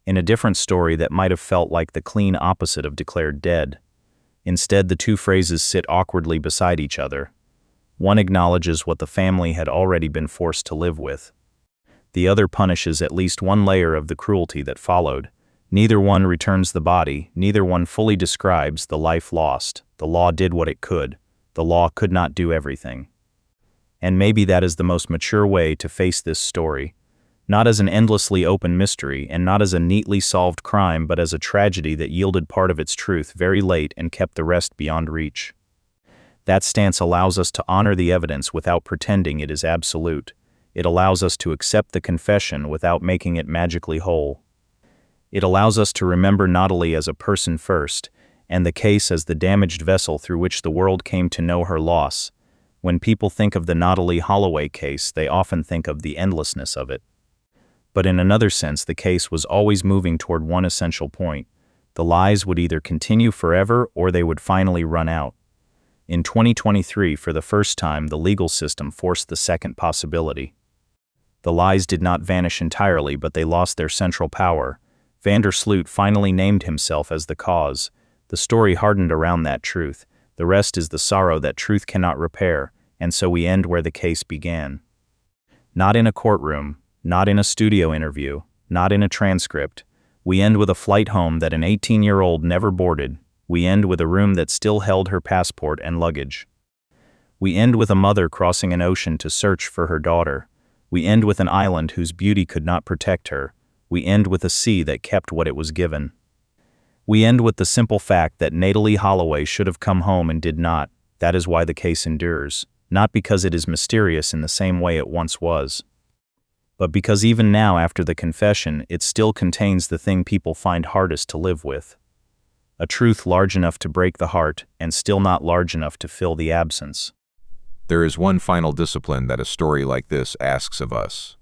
In a different story that might have felt like the clean opposite of declared dead. Instead, the two phrases sit awkwardly beside each other. One acknowledges what the family had already been forced to live with. The other punishes at least one layer of the cruelty that followed. Neither one returns the body, neither one fully describes the life lost. The law did what it could. The law could not do everything. And maybe that is the most mature way to face this story. Not as an endlessly open mystery and not as a neatly solved crime, but as a tragedy that yielded part of its truth very late and kept the rest beyond reach. That stance allows us to honor the evidence without pretending it is absolute. It allows us to accept the confession without making it magically whole. It allows us to remember Natalee as a person first, and the case as the damaged vessel through which the world came to know her loss. When people think of the Natalee Holloway case, they often think of the endlessness of it. But in another sense, the case was always moving toward one essential point. The lies would either continue forever or they would finally run out. In 2023, for the first time, the legal system forced the second possibility. The lies did not vanish entirely, but they lost their central power. Sloot finally named himself as the cause. The story hardened around that truth. The rest is the sorrow that truth cannot repair, and so we end where the case began. Not in a courtroom, not in a studio interview, not in a transcript. We end with a flight home that an 18-year-old never boarded. We end with a room that still held her passport and luggage. We end with a mother crossing an ocean to search for her daughter. We end with an island whose beauty could not protect her. We end with a sea that kept what it was given. We end with the simple fact that Natalee Holloway should have come home and did not. That is why the case endures, not because it is mysterious in the same way it once was, but because even now after the confession, it still contains the thing people find hardest to live with. A truth large enough to break the heart and still not large enough to fill the absence. There is one final discipline that a story like this asks of us.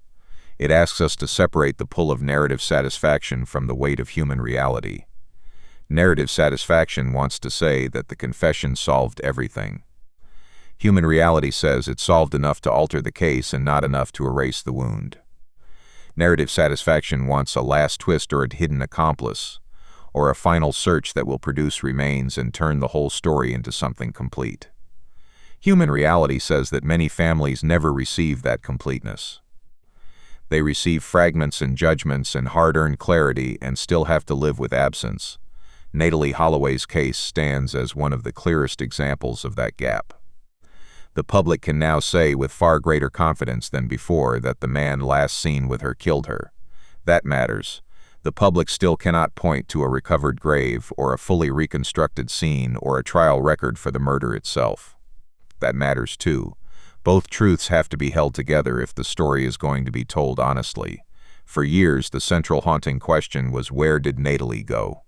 It asks us to separate the pull of narrative satisfaction from the weight of human reality. Narrative satisfaction wants to say that the confession solved everything. Human reality says it solved enough to alter the case and not enough to erase the wound. Narrative satisfaction wants a last twist or a hidden accomplice, or a final search that will produce remains and turn the whole story into something complete. Human reality says that many families never receive that completeness. They receive fragments and judgments and hard-earned clarity and still have to live with absence. Natalee Holloway's case stands as one of the clearest examples of that gap. The public can now say with far greater confidence than before that the man last seen with her killed her. That matters. The public still cannot point to a recovered grave or a fully reconstructed scene or a trial record for the murder itself. That matters too. Both truths have to be held together if the story is going to be told honestly. For years, the central haunting question was, where did Natalee go?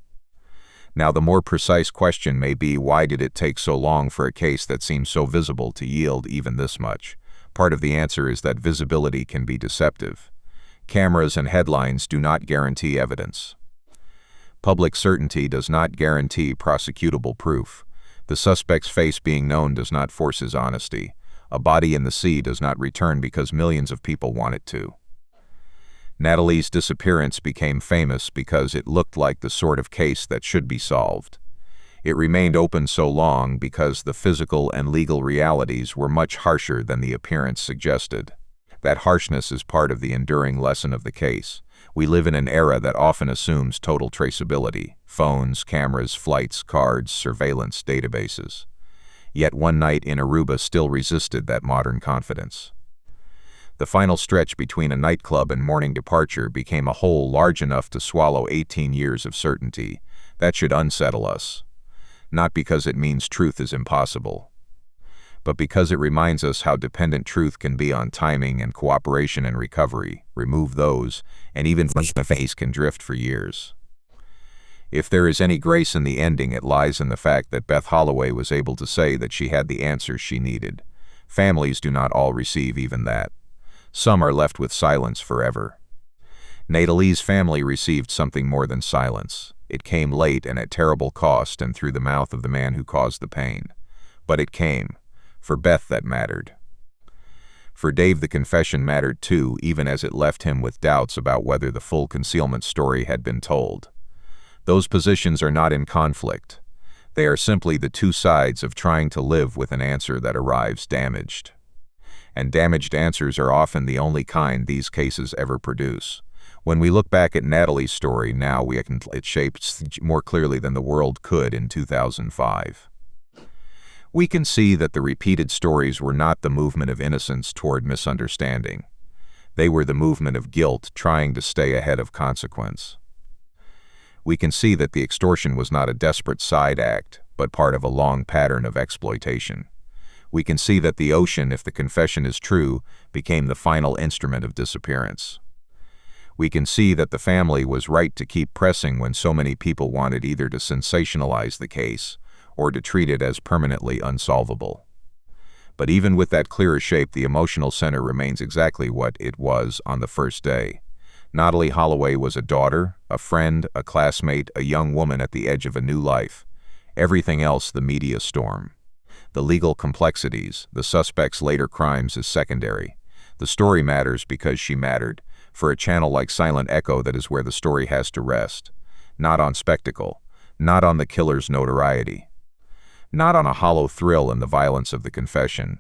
Now, the more precise question may be, why did it take so long for a case that seems so visible to yield even this much? Part of the answer is that visibility can be deceptive. Cameras and headlines do not guarantee evidence. Public certainty does not guarantee prosecutable proof. The suspect's face being known does not force his honesty. A body in the sea does not return because millions of people want it to. Natalee's disappearance became famous because it looked like the sort of case that should be solved. It remained open so long because the physical and legal realities were much harsher than the appearance suggested. That harshness is part of the enduring lesson of the case. We live in an era that often assumes total traceability: phones, cameras, flights, cards, surveillance, databases. Yet one night in Aruba still resisted that modern confidence. The final stretch between a nightclub and morning departure became a hole large enough to swallow 18 years of certainty. That should unsettle us. Not because it means truth is impossible, but because it reminds us how dependent truth can be on timing and cooperation and recovery. Remove those, and even the face can drift for years. If there is any grace in the ending, it lies in the fact that Beth Holloway was able to say that she had the answers she needed. Families do not all receive even that. Some are left with silence forever. Natalee's family received something more than silence. It came late and at terrible cost and through the mouth of the man who caused the pain. But it came. For Beth, that mattered. For Dave, the confession mattered too, even as it left him with doubts about whether the full concealment story had been told. Those positions are not in conflict. They are simply the two sides of trying to live with an answer that arrives damaged. And damaged answers are often the only kind these cases ever produce. When we look back at Natalee's story now, it shapes more clearly than the world could in 2005. We can see that the repeated stories were not the movement of innocence toward misunderstanding. They were the movement of guilt trying to stay ahead of consequence. We can see that the extortion was not a desperate side act, but part of a long pattern of exploitation. We can see that the ocean, if the confession is true, became the final instrument of disappearance. We can see that the family was right to keep pressing when so many people wanted either to sensationalize the case or to treat it as permanently unsolvable. But even with that clearer shape, the emotional center remains exactly what it was on the first day. Natalee Holloway was a daughter, a friend, a classmate, a young woman at the edge of a new life. Everything else, the media storm. The legal complexities, the suspect's later crimes, is secondary. The story matters because she mattered. For a channel like Silent Echo, that is where the story has to rest. Not on spectacle, not on the killer's notoriety, not on a hollow thrill in the violence of the confession.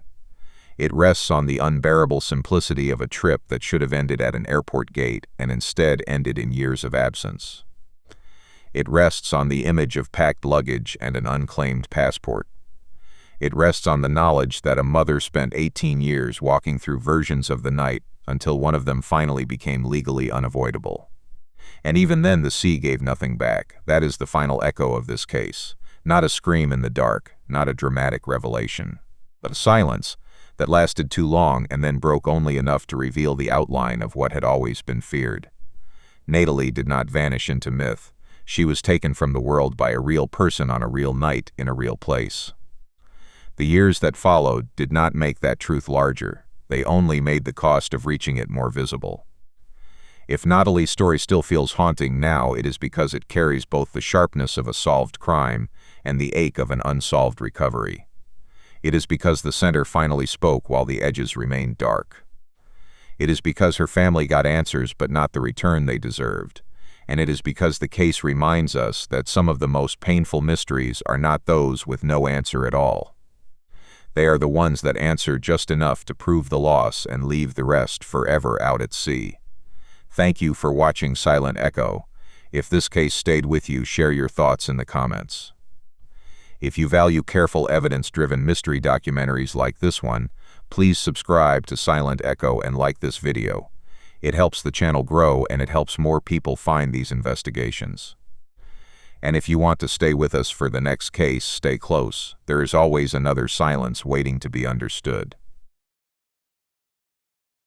It rests on the unbearable simplicity of a trip that should have ended at an airport gate and instead ended in years of absence. It rests on the image of packed luggage and an unclaimed passport. It rests on the knowledge that a mother spent 18 years walking through versions of the night until one of them finally became legally unavoidable. And even then the sea gave nothing back. That is the final echo of this case. Not a scream in the dark, not a dramatic revelation, but a silence that lasted too long and then broke only enough to reveal the outline of what had always been feared. Natalee did not vanish into myth. She was taken from the world by a real person on a real night in a real place. The years that followed did not make that truth larger. They only made the cost of reaching it more visible. If Natalee's story still feels haunting now, it is because it carries both the sharpness of a solved crime and the ache of an unsolved recovery. It is because the center finally spoke while the edges remained dark. It is because her family got answers but not the return they deserved. And it is because the case reminds us that some of the most painful mysteries are not those with no answer at all. They are the ones that answer just enough to prove the loss and leave the rest forever out at sea. Thank you for watching Silent Echo. If this case stayed with you, share your thoughts in the comments. If you value careful, evidence-driven mystery documentaries like this one, please subscribe to Silent Echo and like this video. It helps the channel grow and it helps more people find these investigations. And if you want to stay with us for the next case, stay close. There is always another silence waiting to be understood.